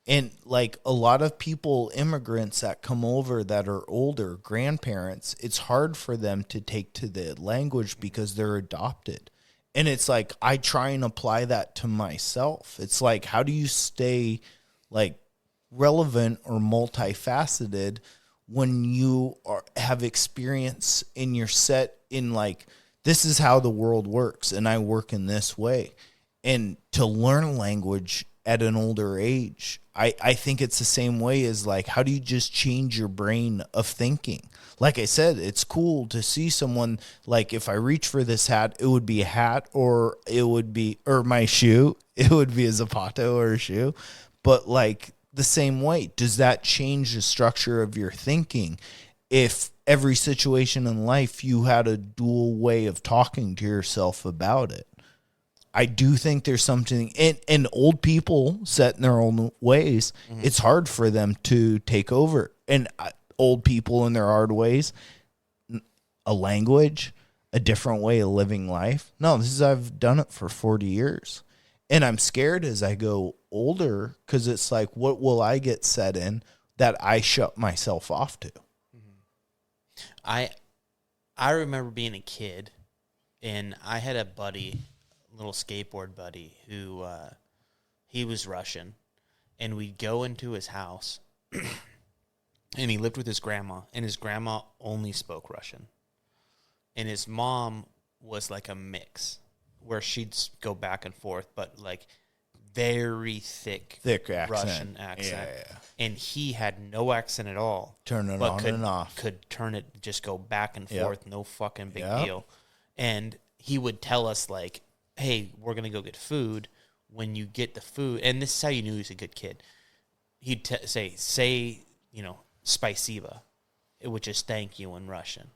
And like a lot of people, immigrants that come over that are older, grandparents, it's hard for them to take to the language because they're adopted. And it's like, I try and apply that to myself. It's like, how do you stay like relevant or multifaceted when you have experience in your set in like, this is how the world works and I work in this way. And to learn a language at an older age. I think it's the same way as like, how do you just change your brain of thinking? Like I said, it's cool to see someone, like if I reach for this hat, it would be a hat, or it would be, or my shoe, it would be a Zapato or a shoe. But like the same way, does that change the structure of your thinking? If every situation in life you had a dual way of talking to yourself about it. I do think there's something in old people set in their own ways. Mm-hmm. It's hard for them to take over. And old people in their hard ways, a language, a different way of living life. No, I've done it for 40 years. And I'm scared as I go older, because it's like, what will I get set in that I shut myself off to? I remember being a kid, and I had a buddy, little skateboard buddy, who he was Russian, and we'd go into his house, and he lived with his grandma, and his grandma only spoke Russian, and his mom was like a mix, where she'd go back and forth, but like very thick accent. Russian accent. Yeah. And he had no accent at all. Turn it on and off. Could turn it, just go back and forth, no fucking big deal. And he would tell us like, hey, we're going to go get food. When you get the food, and this is how you knew he was a good kid, he'd say, spasiba, which is thank you in Russian.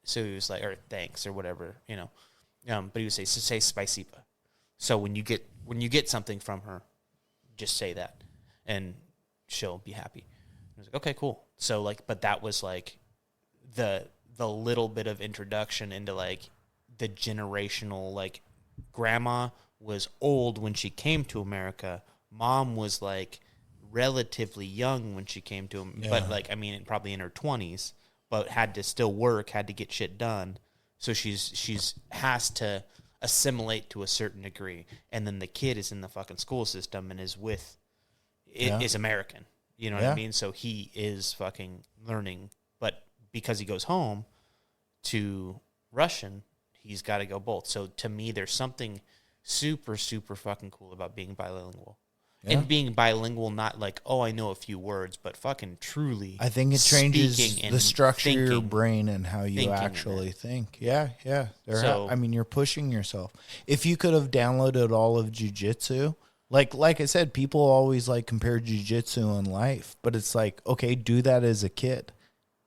So he was like, or thanks, or whatever, but he would say spasiba. So when you get something from her, just say that, and she'll be happy. I was like, okay, cool. So like, but that was like the little bit of introduction into like the generational, like grandma was old when she came to America. Mom was like relatively young when she came to him, but like, I mean, probably in her 20s, but had to still work, had to get shit done. So she's has to assimilate to a certain degree, and then the kid is in the fucking school system and is American. You know what I mean? So he is fucking learning, but because he goes home to Russian, he's got to go both. So to me, there's something super, super fucking cool about being bilingual. Yeah. And being bilingual, not like, oh, I know a few words, but fucking truly. I think it changes the structure of your brain and how you actually think. Yeah. You're pushing yourself. If you could have downloaded all of jiu-jitsu, like I said, people always like compare jiu-jitsu and life, but it's like, okay, do that as a kid.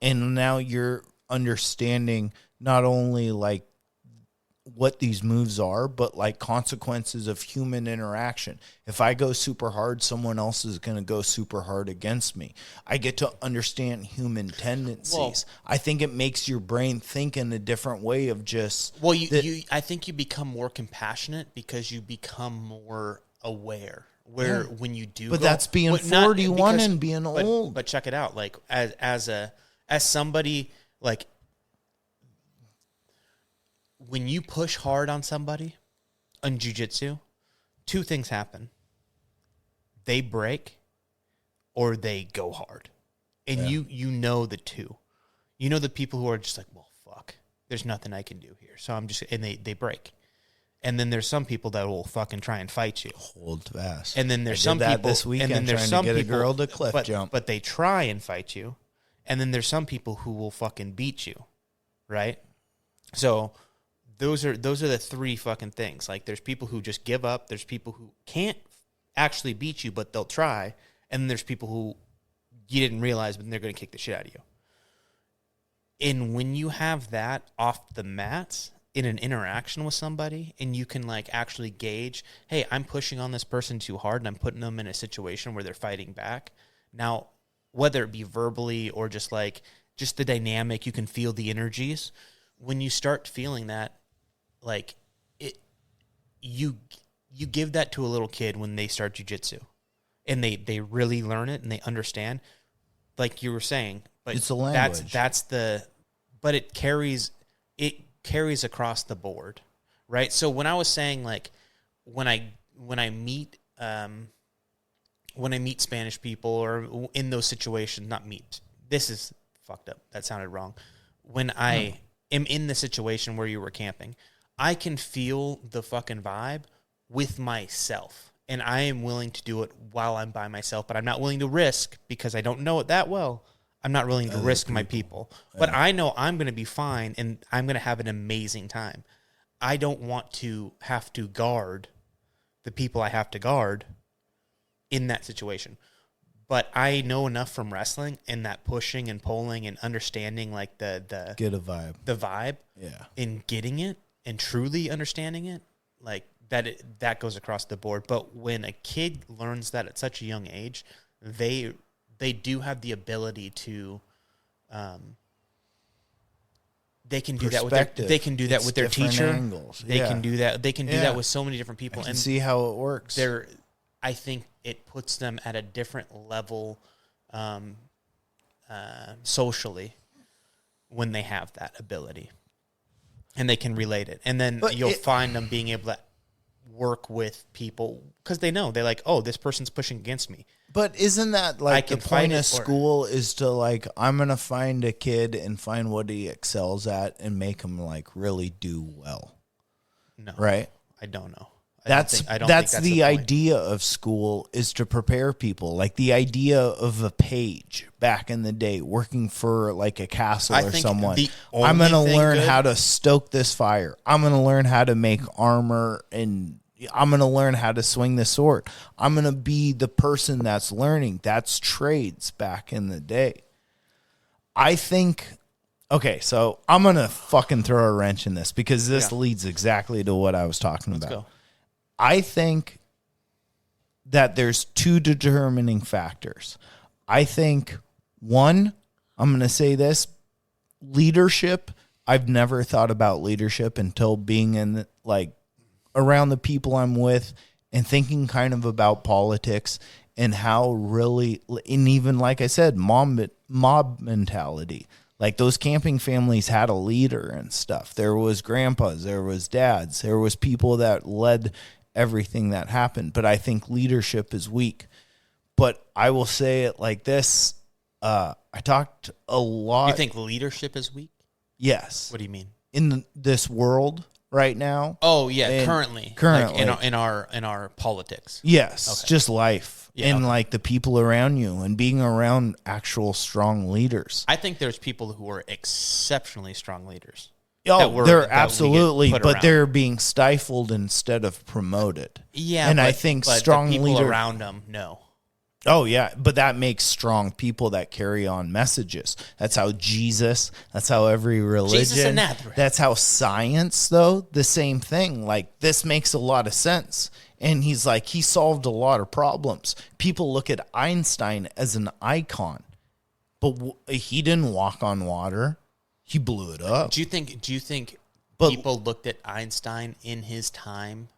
And now you're understanding not only like what these moves are, but like consequences of human interaction. If I go super hard, someone else is going to go super hard against me. I get to understand human tendencies. Well, I think it makes your brain think in a different way of just... Well, I think you become more compassionate because you become more aware. When you do... But that's being 41 and being old. But check it out. Like, as somebody, like... When you push hard on somebody on jiu-jitsu, two things happen. They break or they go hard. And you know the two. You know the people who are just like, well, fuck. There's nothing I can do here. So I'm just... And they break. And then there's some people that will fucking try and fight you. Hold fast. And then there's some people... this weekend and then there's some people, to get a girl to cliff jump. But they try and fight you. And then there's some people who will fucking beat you. Right? So... Those are the three fucking things. Like, there's people who just give up. There's people who can't actually beat you, but they'll try. And then there's people who you didn't realize, but they're going to kick the shit out of you. And when you have that off the mats in an interaction with somebody, and you can like actually gauge, hey, I'm pushing on this person too hard, and I'm putting them in a situation where they're fighting back. Now, whether it be verbally or just the dynamic, you can feel the energies. When you start feeling that, like it, you give that to a little kid when they start jiu-jitsu, and they really learn it and they understand, like you were saying. But it's a language. But it carries across the board, right? So when I was saying like when I meet Spanish people or in those situations, not meet. This is fucked up. That sounded wrong. When I am in the situation where you were camping, I can feel the fucking vibe with myself. and I am willing to do it while I'm by myself, but I'm not willing to risk because I don't know it that well. I'm not willing to risk my people. But I know I'm going to be fine and I'm going to have an amazing time. I don't want to have to guard the people I have to guard in that situation. But I know enough from wrestling and that pushing and pulling and understanding like the Get a vibe. The vibe. Yeah. In getting it and truly understanding it, like that goes across the board. But when a kid learns that at such a young age, they do have the ability to they can do that with their teacher. Angles. They can do that. They can do that with so many different people and see how it works. I think it puts them at a different level socially when they have that ability. And they can relate it. And then you'll find them being able to work with people because they know. They're like, oh, this person's pushing against me. But isn't that like the point of school is to like, I'm going to find a kid and find what he excels at and make him like really do well? No. Right? I don't know. That's the idea of school, is to prepare people. Like the idea of a page back in the day, working for like a castle or someone. I'm going to learn how to stoke this fire. I'm going to learn how to make armor, and I'm going to learn how to swing the sword. I'm going to be the person that's learning. That's trades back in the day. I think, okay, so I'm going to fucking throw a wrench in this because this leads exactly to what I was talking about. Go. I think that there's two determining factors. I think, one, I'm going to say this, leadership. I've never thought about leadership until being in like around the people I'm with and thinking kind of about politics and how really, and even like I said, mob mentality. Like those camping families had a leader and stuff. There was grandpas, there was dads, there was people that led everything that happened. But I think leadership is weak. But I will say it like this. I talked a lot. You think leadership is weak? Yes. What do you mean? In this world right now? Oh, yeah, currently. Like in our politics. Yes, okay. Just life. Yeah, and like the people around you and being around actual strong leaders. I think there's people who are exceptionally strong leaders. Oh, they're absolutely, but they're being stifled instead of promoted. Yeah, and I think strong people leaders around them, no. Oh yeah, but that makes strong people that carry on messages. That's how Jesus. That's how every religion. Jesus of Nazareth. That's how science, though. The same thing. Like this makes a lot of sense. And he's like, he solved a lot of problems. People look at Einstein as an icon, but he didn't walk on water. He blew it up. Do you think people looked at Einstein in his time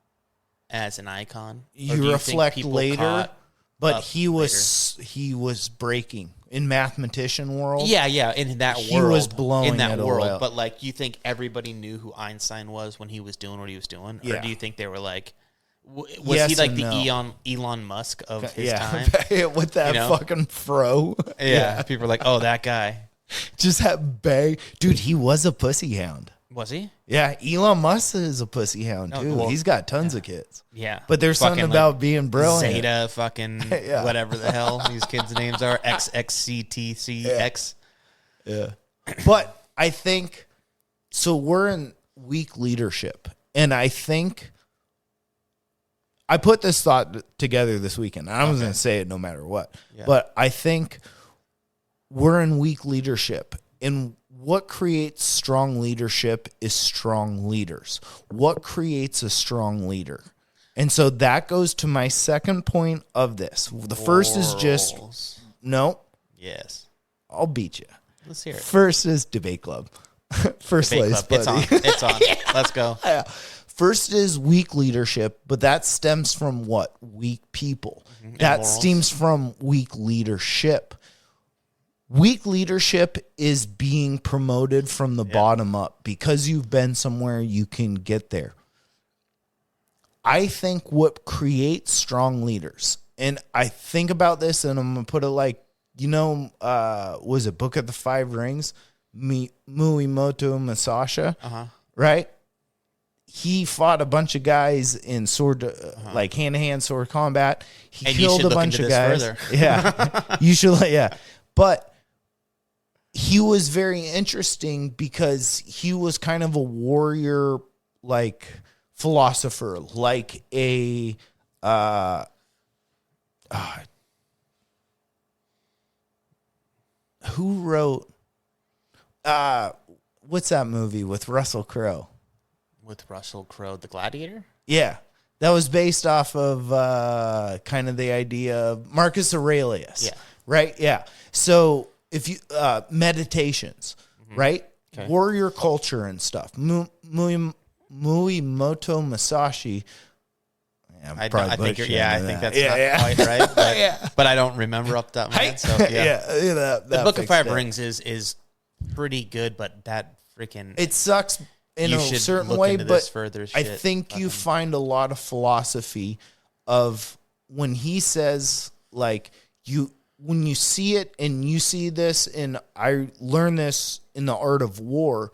as an icon? You reflect later, but he was breaking in mathematician world. Yeah, in that world. He was blowing in that it world. away. But like, you think everybody knew who Einstein was when he was doing what he was doing? Or do you think they were like, was he like the Elon Musk of his time? With that fucking fro. Yeah, people are like, oh, that guy. Just that bay. Dude, he was a pussy hound. Was he? Yeah, Elon Musk is a pussy hound, too. Well, he's got tons of kids. Yeah. But there's something about being brilliant. Zeta, fucking whatever the hell these kids' names are. XXCTCX. Yeah. But I think, so we're in weak leadership. And I think, I put this thought together this weekend. I was going to say it no matter what. Yeah. But I think we're in weak leadership. And what creates strong leadership is strong leaders. What creates a strong leader? And so that goes to my second point of this. The first is just, no. Yes. I'll beat you. Let's hear it. First is debate club. First debate place, club. buddy. It's on. Let's go. Yeah. First is weak leadership, but that stems from what? Weak people. Mm-hmm. That stems from weak leadership. Weak leadership is being promoted from the bottom up. Because you've been somewhere, you can get there. I think what creates strong leaders, and I think about this, and I'm going to put it like, was it Book of the Five Rings? Muimoto Musashi, right? he fought a bunch of guys in sword, like hand-to-hand sword combat. He And killed a bunch of guys. Further. Yeah, you should. Yeah, but he was very interesting because he was kind of a warrior, like philosopher, like a. Who wrote? What's that movie with Russell Crowe? With Russell Crowe, The Gladiator? Yeah. That was based off of kind of the idea of Marcus Aurelius. Yeah. Right? Yeah. So if you meditations, right? Okay. Warrior culture and stuff. Muimoto Musashi. Yeah, I think that's not quite right. But, but I don't remember up that much. So that the Book of Five Rings is pretty good, but that freaking it sucks in you a should certain look way, into but this further I shit. think you find a lot of philosophy of when he says like when you see it and you see this, and I learned this in the art of war,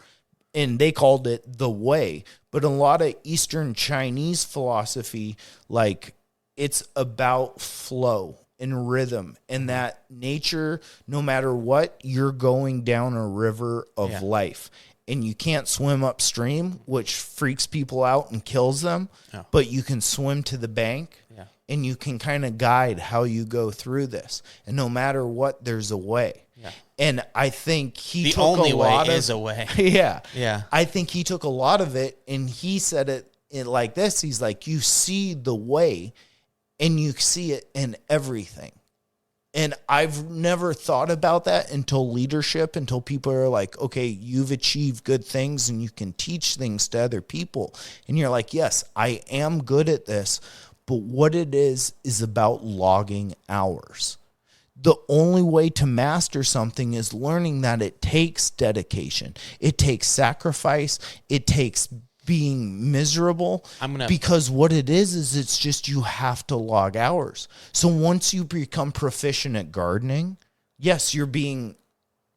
and they called it the way. But a lot of Eastern Chinese philosophy, like it's about flow and rhythm, and that nature, no matter what, you're going down a river of life. And you can't swim upstream, which freaks people out and kills them, but you can swim to the bank and you can kind of guide how you go through this. And no matter what, there's a way. Yeah. And I think he took a lot of... The only way is a way. Yeah. I think he took a lot of it and he said it like this. He's like, you see the way and you see it in everything. And I've never thought about that until leadership, until people are like, okay, you've achieved good things and you can teach things to other people. And you're like, yes, I am good at this. But what it is about logging hours. The only way to master something is learning that it takes dedication. It takes sacrifice. It takes being miserable, because what it is it's just you have to log hours. So once you become proficient at gardening, yes, you're being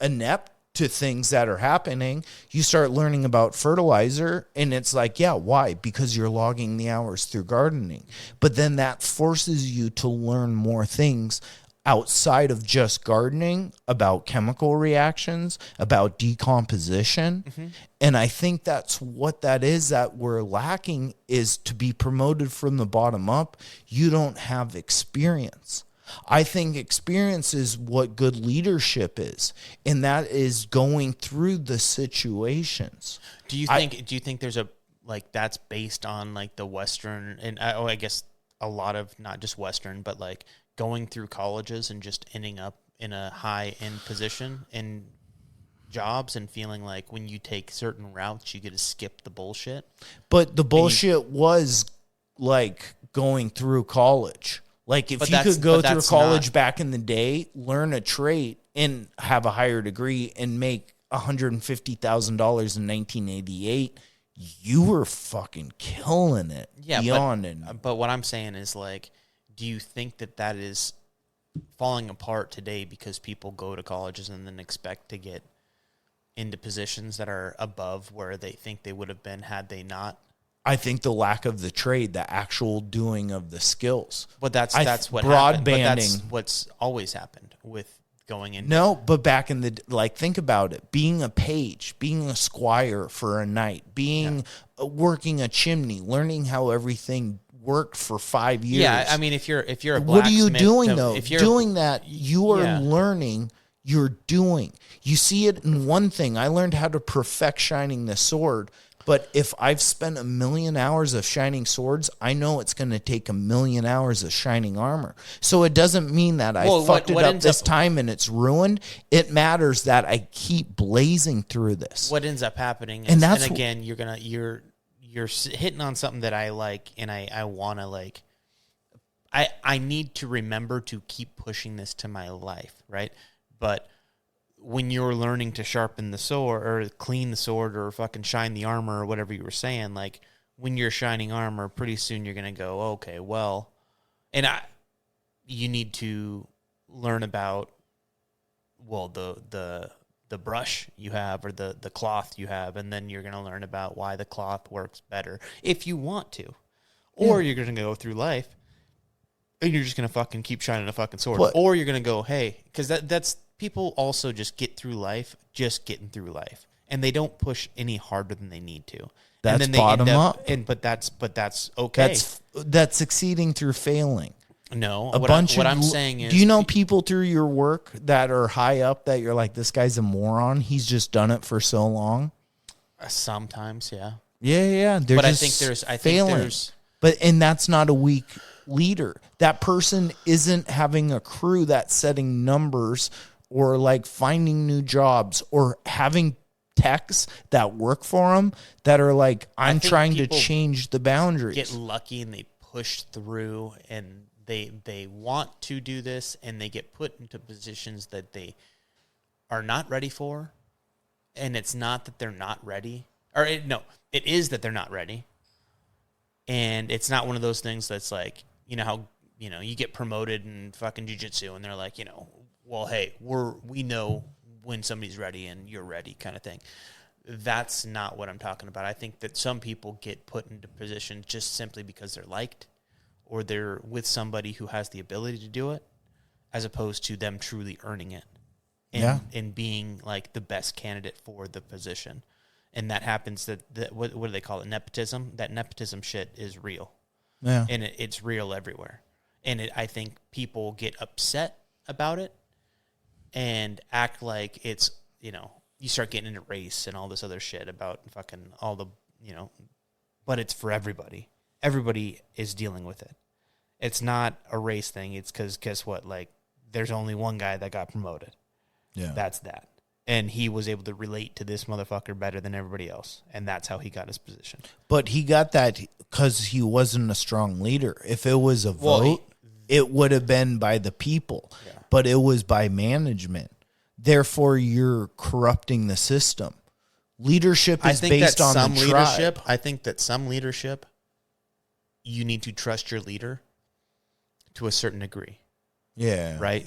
inept to things that are happening. You start learning about fertilizer and it's like, yeah, why? Because you're logging the hours through gardening. But then that forces you to learn more things outside of just gardening, about chemical reactions, about decomposition. And I think that's what that is that we're lacking, is to be promoted from the bottom up. You don't have experience. I think experience is what good leadership is, and that is going through the situations. Do you think there's a, like, that's based on like the Western, and I guess a lot of not just Western, but like going through colleges and just ending up in a high-end position in jobs and feeling like when you take certain routes, you get to skip the bullshit? But the bullshit was like going through college. Like if you could go through college back in the day, learn a trade and have a higher degree and make $150,000 in 1988, you were fucking killing it. Yeah, but what I'm saying is, like, do you think that is falling apart today because people go to colleges and then expect to get into positions that are above where they think they would have been had they not? I think the lack of the trade, the actual doing of the skills. But that's what happened. But that's what's always happened with going in. No, but back in the, like, think about it. Being a page, being a squire for a night, working a chimney, learning how everything worked for 5 years. Yeah, I mean, if you're a blacksmith, what are you doing though? If you're doing that, you are learning. You're doing. You see it in one thing. I learned how to perfect shining the sword. But if I've spent 1,000,000 hours of shining swords, I know it's going to take 1,000,000 hours of shining armor. So it doesn't mean that I fucked it up this time and it's ruined. It matters that I keep blazing through this. What ends up happening is, and again, you're hitting on something that I like, and I want to, like, I need to remember to keep pushing this to my life, right? But when you're learning to sharpen the sword or clean the sword or fucking shine the armor or whatever you were saying, like, when you're shining armor, pretty soon you're going to go, okay, well, and you need to learn about, well, the brush you have or the cloth you have, and then you're going to learn about why the cloth works better if you want to. Or you're going to go through life and you're just going to fucking keep shining a fucking sword. What? Or you're going to go, hey, because that's people also just get through life just getting through life, and they don't push any harder than they need to. That's and then they bottom end up, up. But that's okay. That's succeeding through failing. No, What I'm saying is, do you know people through your work that are high up that you're like, this guy's a moron? He's just done it for so long. Sometimes, yeah. Yeah. But I think there's, and that's not a weak leader. That person isn't having a crew that's setting numbers or like finding new jobs or having techs that work for them that are like, I'm trying to change the boundaries. Get lucky and they push through and they want to do this, and they get put into positions that they are not ready for. And it's not that they're not ready. It is that they're not ready. And it's not one of those things that's like, you know how, you know, you get promoted in fucking jiu-jitsu and they're like, you know, well, hey, we know when somebody's ready and you're ready kind of thing. That's not what I'm talking about. I think that some people get put into positions just simply because they're liked, or they're with somebody who has the ability to do it, as opposed to them truly earning it and being like the best candidate for the position. And that happens what do they call it? Nepotism. That nepotism shit is real. Yeah. And it's real everywhere. And I think people get upset about it and act like it's, you know, you start getting into race and all this other shit about fucking all the, you know, but it's for everybody. Everybody is dealing with it. It's not a race thing. It's because, guess what? Like, there's only one guy that got promoted. Yeah. That's that. And he was able to relate to this motherfucker better than everybody else. And that's how he got his position. But he got that because he wasn't a strong leader. If it was a vote, it would have been by the people. Yeah. But it was by management. Therefore, you're corrupting the system. Leadership is based on the tribe. I think that some leadership, you need to trust your leader to a certain degree. Yeah. Right.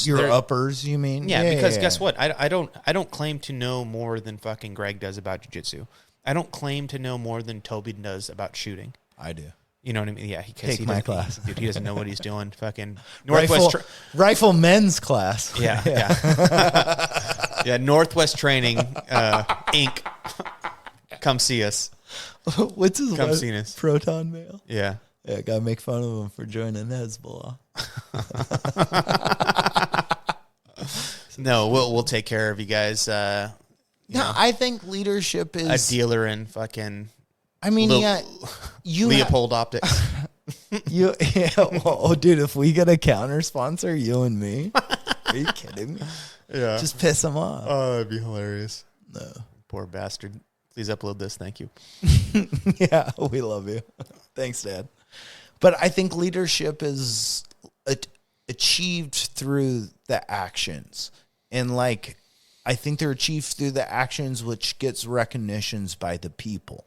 Uppers, you mean? Yeah. Because guess what? I don't claim to know more than fucking Greg does about jiu-jitsu. I don't claim to know more than Toby does about shooting. I do. You know what I mean? Yeah. Take my class. He doesn't know what he's doing. Fucking Rifle men's class. Yeah. Yeah. Northwest Training, Inc. Come see us. What's his Come see us. Proton Mail? Yeah. Yeah, gotta make fun of him for joining Hezbollah. No, we'll take care of you guys. I think leadership is a dealer in fucking. I mean, Leopold Optics. Dude, if we get a counter sponsor, you and me, are you kidding me? Yeah, just piss him off. Oh, that'd be hilarious. No, poor bastard. Please upload this. Thank you. Yeah, we love you. Thanks, Dad. But I think leadership is achieved through the actions. And like, I think they're achieved through the actions, which gets recognitions by the people.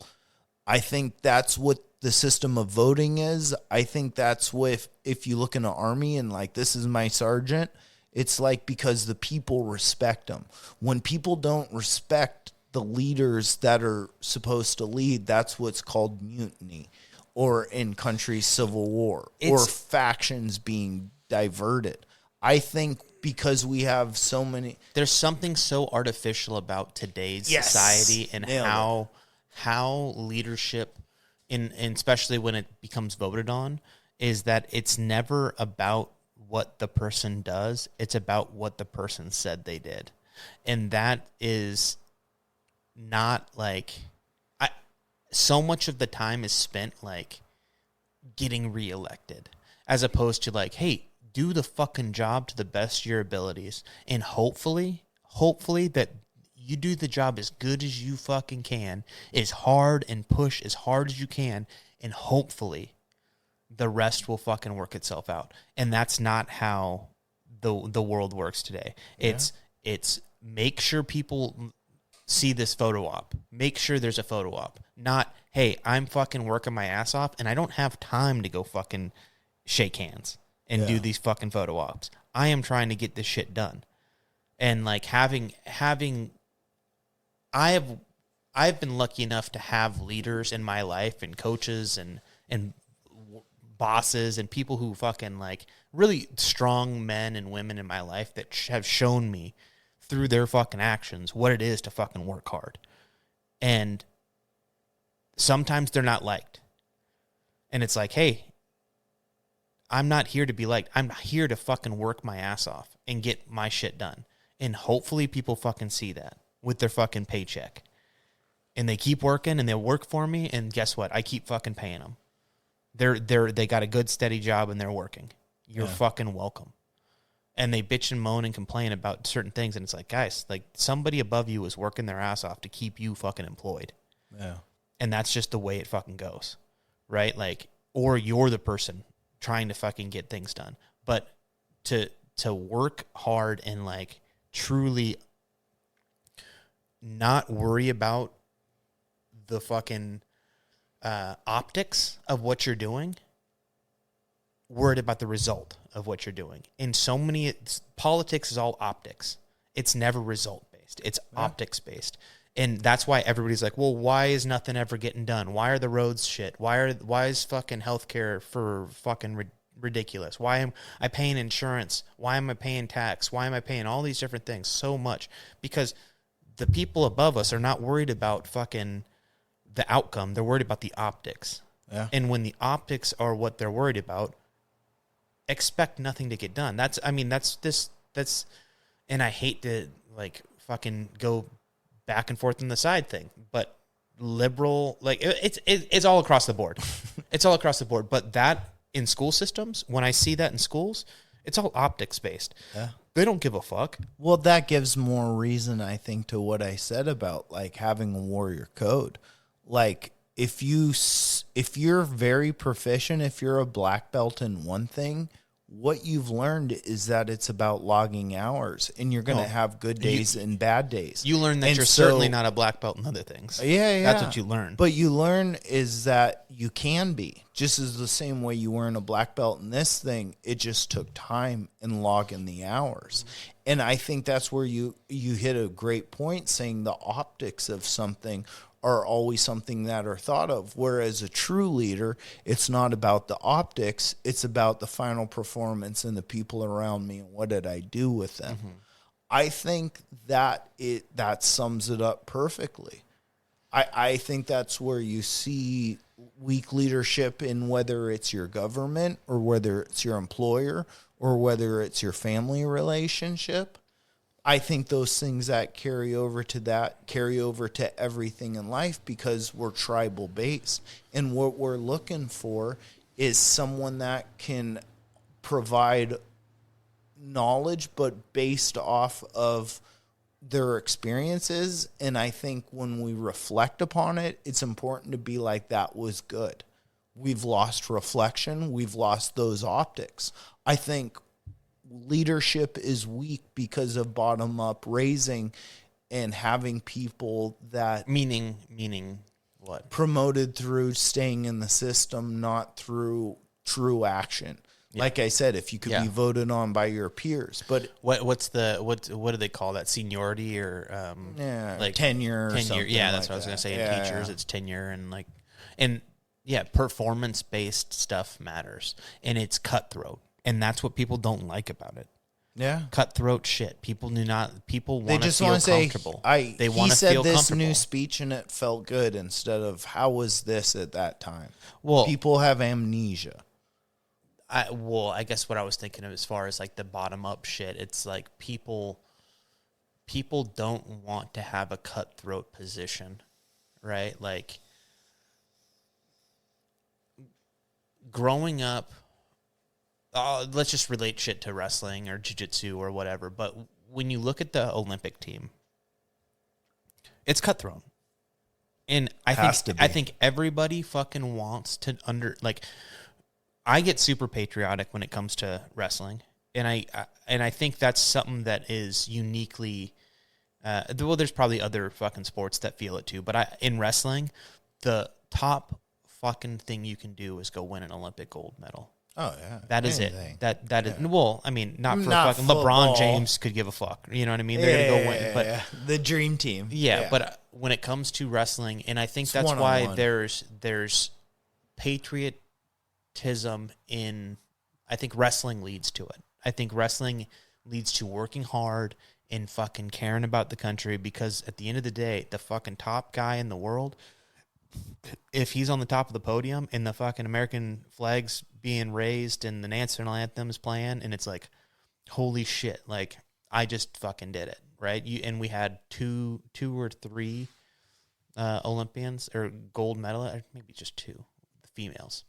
I think that's what the system of voting is. I think that's what, if you look in an army and like, this is my sergeant, it's like because the people respect them. When people don't respect the leaders that are supposed to lead, that's what's called mutiny. Or in countries, civil war, or factions being diverted. I think because we have so many... There's something so artificial about today's society and how leadership, and especially when it becomes voted on, is that it's never about what the person does. It's about what the person said they did. And that is not like... So much of the time is spent like getting reelected, as opposed to like, hey, do the fucking job to the best of your abilities, and hopefully that you do the job as good as you fucking can, as hard and push as hard as you can, and hopefully the rest will fucking work itself out. And that's not how the world works today. Yeah. It's make sure people see this photo op. Make sure there's a photo op. Not, hey, I'm fucking working my ass off and I don't have time to go fucking shake hands and do these fucking photo ops. I am trying to get this shit done. And like having I've been lucky enough to have leaders in my life and coaches and bosses and people who fucking like really strong men and women in my life that have shown me through their fucking actions what it is to fucking work hard. And sometimes they're not liked. And it's like, hey, I'm not here to be liked. I'm here to fucking work my ass off and get my shit done. And hopefully people fucking see that with their fucking paycheck. And they keep working and they'll work for me. And guess what? I keep fucking paying them. They got a good steady job and they're working. You're fucking welcome. And they bitch and moan and complain about certain things. And it's like, guys, like somebody above you is working their ass off to keep you fucking employed. Yeah. And that's just the way it fucking goes. Right? Like, or you're the person trying to fucking get things done. But to work hard and like truly not worry about the fucking optics of what you're doing, worried about the result of what you're doing. In so many, politics is all optics. It's never result based. It's optics based. And that's why everybody's like, well, why is nothing ever getting done? Why are the roads shit? Why is fucking healthcare for fucking ridiculous? Why am I paying insurance? Why am I paying tax? Why am I paying all these different things so much? Because the people above us are not worried about fucking the outcome. They're worried about the optics. Yeah. And when the optics are what they're worried about, expect nothing to get done. That's and I hate to like fucking go back and forth on the side thing, but liberal, like it's all across the board. It's all across the board. But that in school systems, when I see that in schools, it's all optics based. Yeah. They don't give a fuck. Well, that gives more reason, I think, to what I said about like having a warrior code. Like if you're very proficient, if you're a black belt in one thing, what you've learned is that it's about logging hours, and you're going to have good days and bad days. You learn that and you're certainly not a black belt in other things. Yeah. That's what you learn. But you learn is that you can be, just as the same way you weren't a black belt in this thing. It just took time and logging the hours. And I think that's where you hit a great point, saying the optics of something are always something that are thought of. Whereas a true leader, it's not about the optics, it's about the final performance and the people around me and what did I do with them. Mm-hmm. I think that sums it up perfectly. I think that's where you see weak leadership in whether it's your government or whether it's your employer or whether it's your family relationship. I think those things that carry over to everything in life because we're tribal based. And what we're looking for is someone that can provide knowledge, but based off of their experiences. And I think when we reflect upon it, it's important to be like, that was good. We've lost reflection. We've lost those optics. I think leadership is weak because of bottom up raising and having people that meaning what? Promoted through staying in the system, not through true action. Yeah. Like I said, if you could be voted on by your peers, but what do they call that? Seniority or like tenure? Or something yeah, like that's what I was gonna say. Yeah. In teachers, it's tenure and performance based stuff matters, and it's cutthroat. And that's what people don't like about it. Yeah. Cutthroat shit. People want to just feel want to say, comfortable. They want to feel this new speech and it felt good instead of how was this at that time. Well, people have amnesia. I guess what I was thinking of as far as like the bottom up shit, it's like people don't want to have a cutthroat position, right? Like growing up, let's just relate shit to wrestling or jiu-jitsu or whatever. But when you look at the Olympic team, it's cutthroat. And I think everybody fucking wants to I get super patriotic when it comes to wrestling. And I think that's something that is uniquely, there's probably other fucking sports that feel it too. But in wrestling, the top fucking thing you can do is go win an Olympic gold medal. Oh yeah, that is anything. it. That is well. I mean, not for Not fucking football. LeBron James could give a fuck. You know what I mean? They're gonna go win, but the dream team. yeah. But when it comes to wrestling, and I think It's that's one-on-one. why there's patriotism in. I think wrestling leads to it. I think wrestling leads to working hard and fucking caring about the country, because at the end of the day, the fucking top guy in the world, if he's on the top of the podium and the fucking American flag's being raised and the national anthem's playing, and it's like, holy shit, like, I just fucking did it, right? And we had two or three Olympians or gold medal, or maybe just two, the females.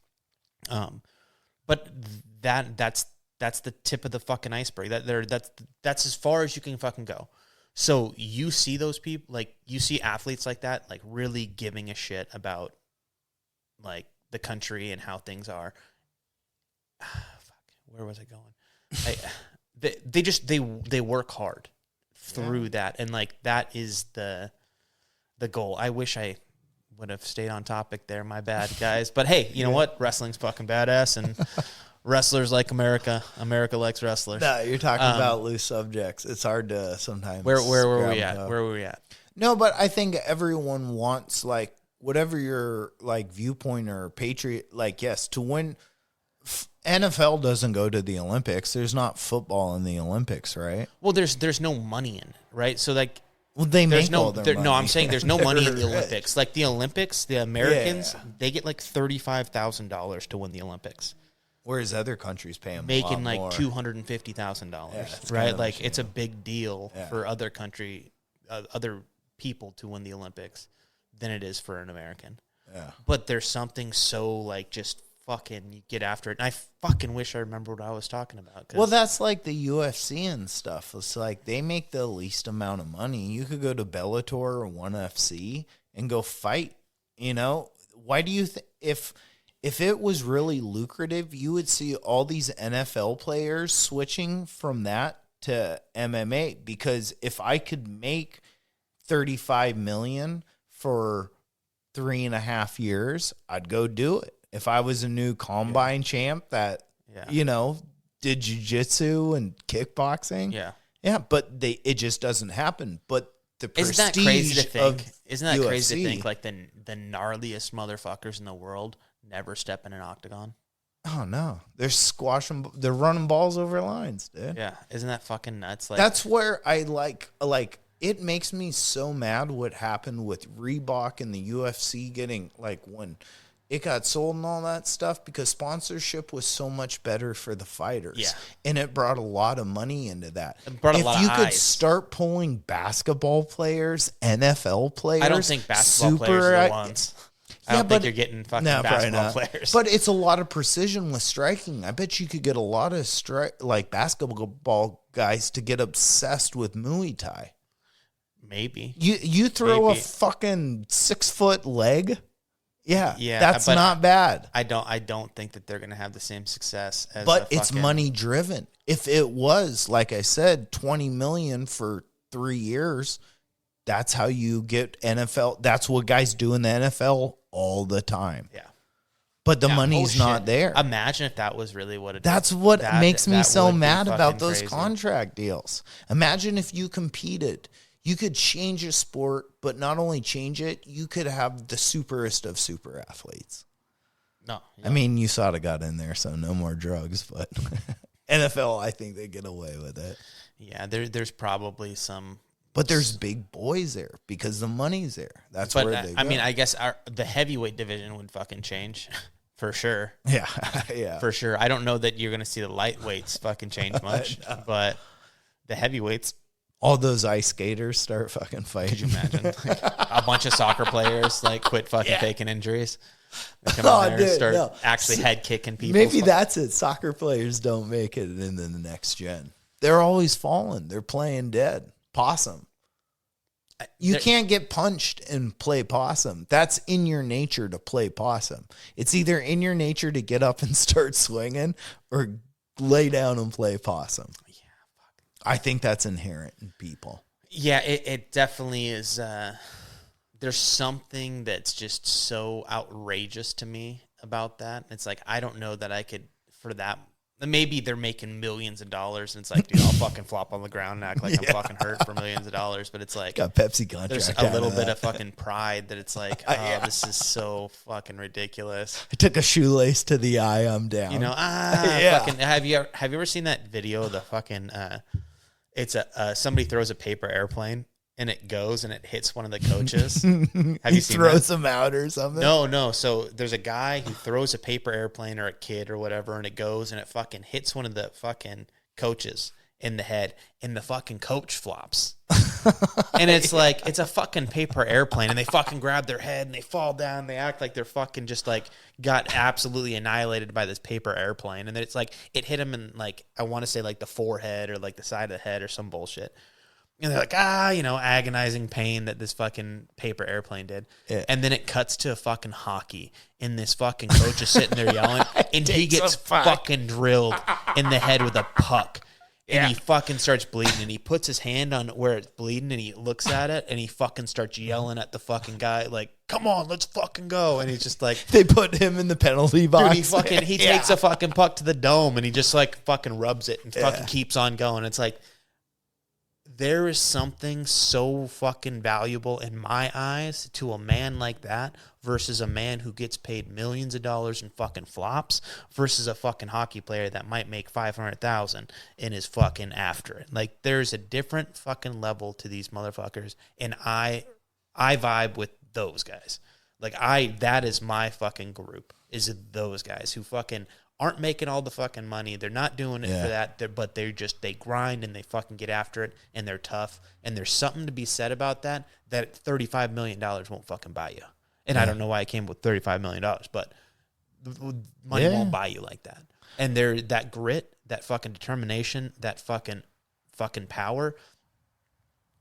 But that's the tip of the fucking iceberg. That's as far as you can fucking go. So you see those people, like, you see athletes like that, like, really giving a shit about, like, the country and how things are. Where was I going? They work hard through that, and like, that is the goal. I wish I would have stayed on topic there. My bad, guys. But hey, you know what? Wrestling's fucking badass, and wrestlers like America. America likes wrestlers. No, you're talking about loose subjects. It's hard to sometimes. Where were we at? Where were we at? No, but I think everyone wants, like, whatever your, like, viewpoint or patriot, like, yes, to win. NFL doesn't go to the Olympics. There's not football in the Olympics, right? Well, there's no money in it, right? So, like, Well, they there's make all their money. no. I'm saying there's no money in the Rich. Olympics. Like, the Olympics, the Americans, they get like $35,000 to win the Olympics. Whereas other countries pay them Making a lot like more. $250,000, it's right? kind of Like, a it's a big deal Yeah. for other people to win the Olympics than it is for an American. Yeah. But there's something so, like, just fucking, you get after it. And I fucking wish I remembered what I was talking about. 'Cause Well, that's like the UFC and stuff. It's like they make the least amount of money. You could go to Bellator or ONE FC and go fight. You know, why do you think if it was really lucrative, you would see all these NFL players switching from that to MMA? Because if I could make $35 million for 3.5 years, I'd go do it. If I was a new combine champ that, you know, did jiu-jitsu and kickboxing. Yeah, but it just doesn't happen. But the prestige Isn't that crazy to think? Isn't that UFC, crazy to think, like, the gnarliest motherfuckers in the world never step in an octagon? Oh no, they're squashing, they're running balls over lines, dude. Yeah, isn't that fucking nuts? Like, That's where I like. It makes me so mad what happened with Reebok and the UFC getting, like, when it got sold and all that stuff, because sponsorship was so much better for the fighters. Yeah. And it brought a lot of money into that. It brought a lot of If you could eyes. start pulling basketball players, NFL players, I don't think basketball players are the ones. I don't think you're getting fucking probably basketball not. players. But it's a lot of precision with striking. I bet you could get a lot of basketball guys to get obsessed with Muay Thai. Maybe. You throw Maybe. a fucking 6-foot leg. Yeah, Yeah, that's but not bad. I don't think that they're going to have the same success as But a it's fucking, money driven. If it was, like I said, $20 million for 3 years, that's how you get NFL. That's what guys do in the NFL all the time. Yeah. But the Yeah, money's oh, not shit. there. Imagine if that was really what it That's is. what That- makes me that so would be mad about fucking those crazy. contract deals. Imagine if you competed. You could change a sport, but not only change it, you could have the superest of super athletes. No. I mean, USADA got in there, so no more drugs, but NFL, I think they get away with it. Yeah, there's probably some. But there's big boys there because the money's there. That's But where they go. I mean, I guess the heavyweight division would fucking change for sure. yeah, yeah. For sure. I don't know that you're going to see the lightweights fucking change much, but the heavyweights, All those ice skaters start fucking fighting. could you imagine? Like, a bunch of soccer players like quit fucking faking injuries. They come out there and dude, start no. actually head kicking people. Maybe that's it. Soccer players don't make it into the next gen. They're always falling. They're playing dead. Possum. You can't get punched and play possum. That's in your nature to play possum. It's either in your nature to get up and start swinging or lay down and play possum. Yeah, fuck. I think that's inherent in people. Yeah, it definitely is. There's something that's just so outrageous to me about that. It's like, I don't know that I could for that. Maybe they're making millions of dollars, and it's like, dude, I'll fucking flop on the ground and act like I'm fucking hurt for millions of dollars. But it's like, got Pepsi contract. There's a little bit of fucking pride that it's like, oh, this is so fucking ridiculous. I took a shoelace to the eye. I'm down. You know, fucking. Have you ever seen that video? The fucking, it's somebody throws a paper airplane. And it goes and it hits one of the coaches. Have you seen throws them out or something? No. So there's a guy who throws a paper airplane or a kid or whatever, and it goes and it fucking hits one of the fucking coaches in the head, and the fucking coach flops. And it's like, it's a fucking paper airplane, and they fucking grab their head and they fall down. They act like they're fucking just like got absolutely annihilated by this paper airplane. And then it's like, it hit him in like, I want to say like the forehead or like the side of the head or some bullshit. And they're like, agonizing pain that this fucking paper airplane did. Yeah. And then it cuts to a fucking hockey, and this fucking coach is sitting there yelling, and he gets fucking drilled in the head with a puck. And he fucking starts bleeding, and he puts his hand on where it's bleeding, and he looks at it, and he fucking starts yelling at the fucking guy, like, come on, let's fucking go. And he's just like... They put him in the penalty box. Dude, he takes a fucking puck to the dome, and he just like fucking rubs it and fucking keeps on going. It's like... There is something so fucking valuable in my eyes to a man like that versus a man who gets paid millions of dollars and fucking flops versus a fucking hockey player that might make $500,000 and is fucking after it. Like, there's a different fucking level to these motherfuckers, and I vibe with those guys. Like, that is my fucking group, is those guys who fucking aren't making all the fucking money. They're not doing it for that, but they grind and they fucking get after it, and they're tough. And there's something to be said about that $35 million won't fucking buy you. And I don't know why I came with $35 million, but money won't buy you like that. And that grit, that fucking determination, that fucking power,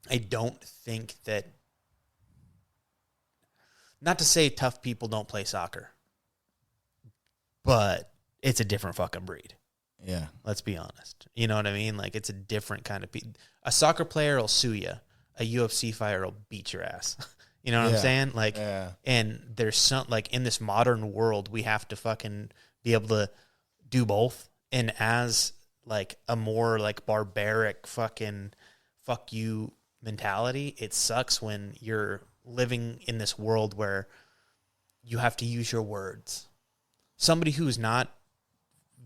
I don't think that, not to say tough people don't play soccer, but it's a different fucking breed. Yeah. Let's be honest. You know what I mean? Like, it's a different kind of... A soccer player will sue you. A UFC fighter will beat your ass. You know what I'm saying? Like, and there's some... Like, in this modern world, we have to fucking be able to do both. And as, like, a more, like, barbaric fucking fuck you mentality, it sucks when you're living in this world where you have to use your words. Somebody who's not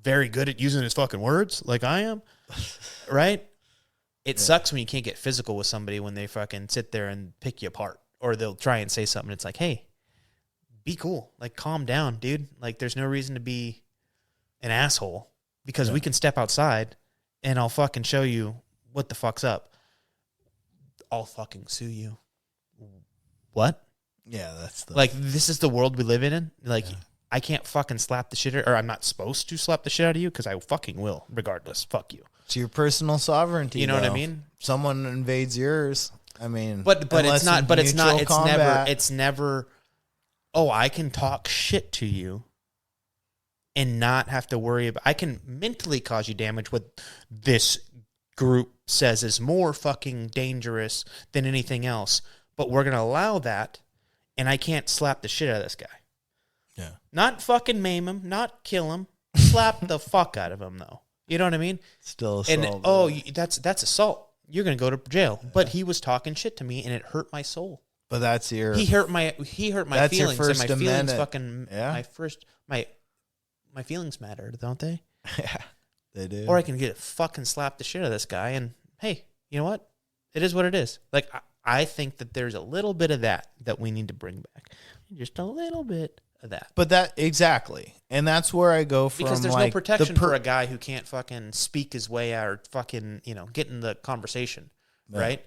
very good at using his fucking words, like I am, right? It sucks when you can't get physical with somebody when they fucking sit there and pick you apart, or they'll try and say something. It's like, hey, be cool. Like, calm down, dude. Like, there's no reason to be an asshole, because we can step outside and I'll fucking show you what the fuck's up. I'll fucking sue you. What? Yeah, that's like, this is the world we live in. Like, I can't fucking slap the shit out, or I'm not supposed to slap the shit out of you, because I fucking will, regardless. Fuck you. It's your personal sovereignty. You know what I mean? Someone invades yours. I mean, but it's never. Oh, I can talk shit to you and not have to worry about. I can mentally cause you damage. What this group says is more fucking dangerous than anything else, but we're gonna allow that, and I can't slap the shit out of this guy. Yeah. Not fucking maim him, not kill him, slap the fuck out of him, though. You know what I mean? Still assault. And that's assault. You're gonna go to jail. Yeah. But he was talking shit to me, and it hurt my soul. But that's your. He hurt my feelings. Your First and my Amendment. Feelings fucking. Yeah. My feelings matter, don't they? Yeah, they do. Or I can get fucking slap the shit out of this guy, and hey, you know what? It is what it is. Like, I think that there's a little bit of that we need to bring back. Just a little bit of that. But that, exactly. And that's where I go from, because there's like, no protection for a guy who can't fucking speak his way out or fucking, get in the conversation, right?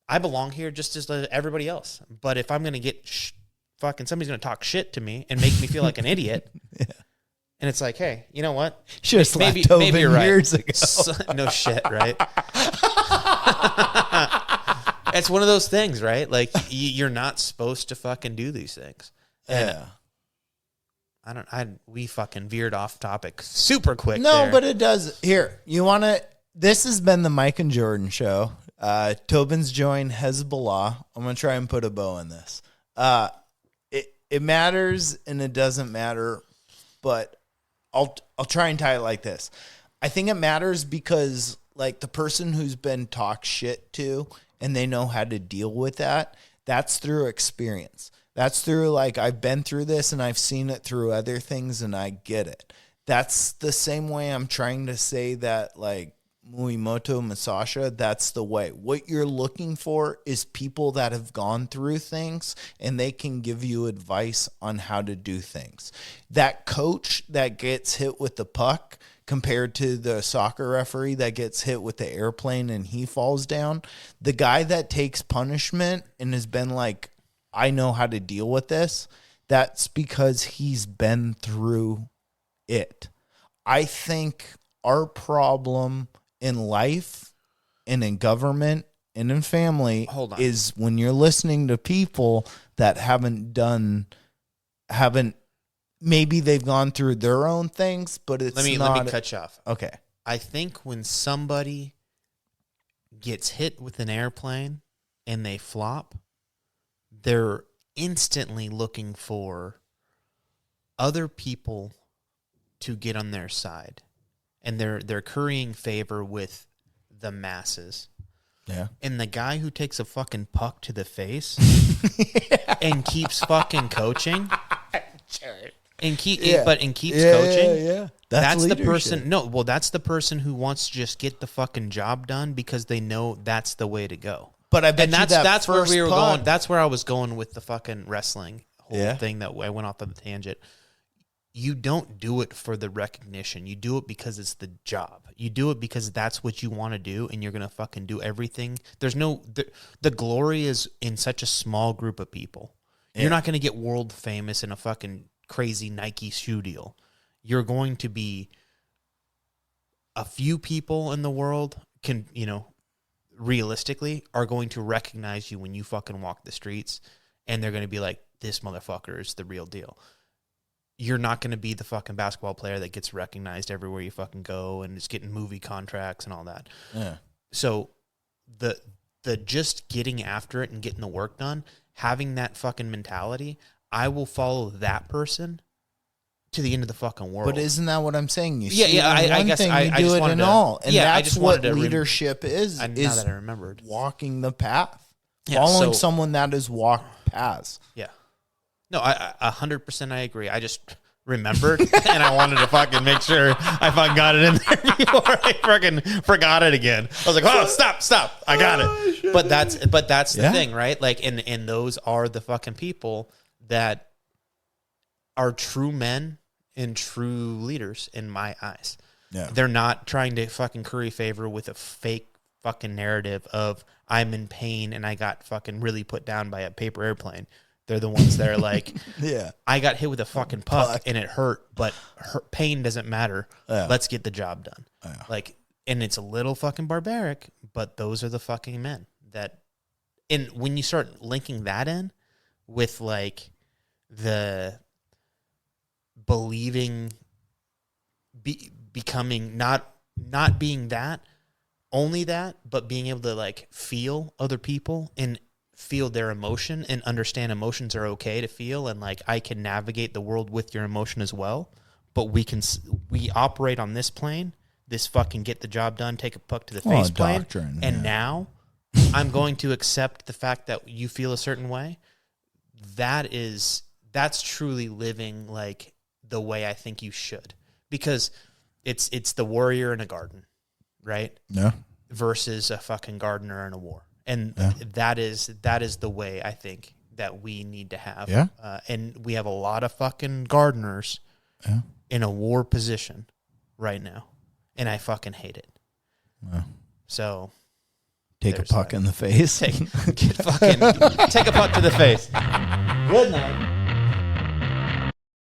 I belong here just as everybody else. But if I'm going to get fucking, somebody's going to talk shit to me and make me feel like an idiot. Yeah. And it's like, hey, you know what? Should have slapped Tobin you're right. years ago. No shit, right? It's one of those things, right? Like, you're not supposed to fucking do these things. And we fucking veered off topic super quick. No, there. but it does. Here, you want to, this has been the Mike and Jordan show. Tobin's joined Hezbollah. I'm going to try and put a bow in this. It matters and it doesn't matter, but I'll try and tie it like this. I think it matters because like the person who's been talked shit to and they know how to deal with that, that's through experience. That's through like, I've been through this and I've seen it through other things and I get it. That's the same way I'm trying to say that like Muimoto Musashi, that's the way. What you're looking for is people that have gone through things and they can give you advice on how to do things. That coach that gets hit with the puck compared to the soccer referee that gets hit with the airplane and he falls down, the guy that takes punishment and has been like, I know how to deal with this, that's because he's been through it. I think our problem in life and in government and in family is when you're listening to people that maybe they've gone through their own things, but it's let me cut you off. Okay. I think when somebody gets hit with an airplane and they flop, they're instantly looking for other people to get on their side. And they're currying favor with the masses. Yeah. And the guy who takes a fucking puck to the face and keeps fucking coaching and keeps coaching. Yeah. That's the person. No, well, that's the person who wants to just get the fucking job done because they know that's the way to go. But I bet that's where we were going. That's where I was going with the fucking wrestling whole thing that I went off on the tangent. You don't do it for the recognition. You do it because it's the job. You do it because that's what you want to do, and you're going to fucking do everything. There's no... The glory is in such a small group of people. Yeah. You're not going to get world famous in a fucking crazy Nike shoe deal. You're going to be... A few people in the world can, realistically, are going to recognize you when you fucking walk the streets, and they're going to be like, this motherfucker is the real deal. You're not going to be the fucking basketball player that gets recognized everywhere you fucking go and is getting movie contracts and all that. Yeah. So the just getting after it and getting the work done, having that fucking mentality, I will follow that person to the end of the fucking world. But isn't that what I'm saying? You see, I guess thing, I do just it wanted in to, all. And yeah, that's what leadership is. Now that I remembered. Walking the path. Following someone that has walked paths. Yeah. No, 100% I agree. I just remembered, and I wanted to fucking make sure I fucking got it in there before I fucking forgot it again. I was like, oh, stop. I got it. But that's the thing, right? Like, and those are the fucking people that are true men and true leaders in my eyes. Yeah. They're not trying to fucking curry favor with a fake fucking narrative of I'm in pain and I got fucking really put down by a paper airplane. They're the ones that are like, yeah, I got hit with a fucking puck and it hurt, but pain doesn't matter. Yeah. Let's get the job done. Yeah. Like, and it's a little fucking barbaric, but those are the fucking men that, and when you start linking that in with like the believing, becoming not being that, only that, but being able to like feel other people and feel their emotion and understand emotions are okay to feel, and like I can navigate the world with your emotion as well, but we operate on this plane, this fucking get the job done, take a puck to the face plane, and now I'm going to accept the fact that you feel a certain way. That's truly living like the way I think you should, because it's the warrior in a garden, right? Yeah. Versus a fucking gardener in a war. And that is the way I think that we need to have. Yeah. And we have a lot of fucking gardeners in a war position right now. And I fucking hate it. Yeah. So take a puck in the face. Take a puck to the face. Good night.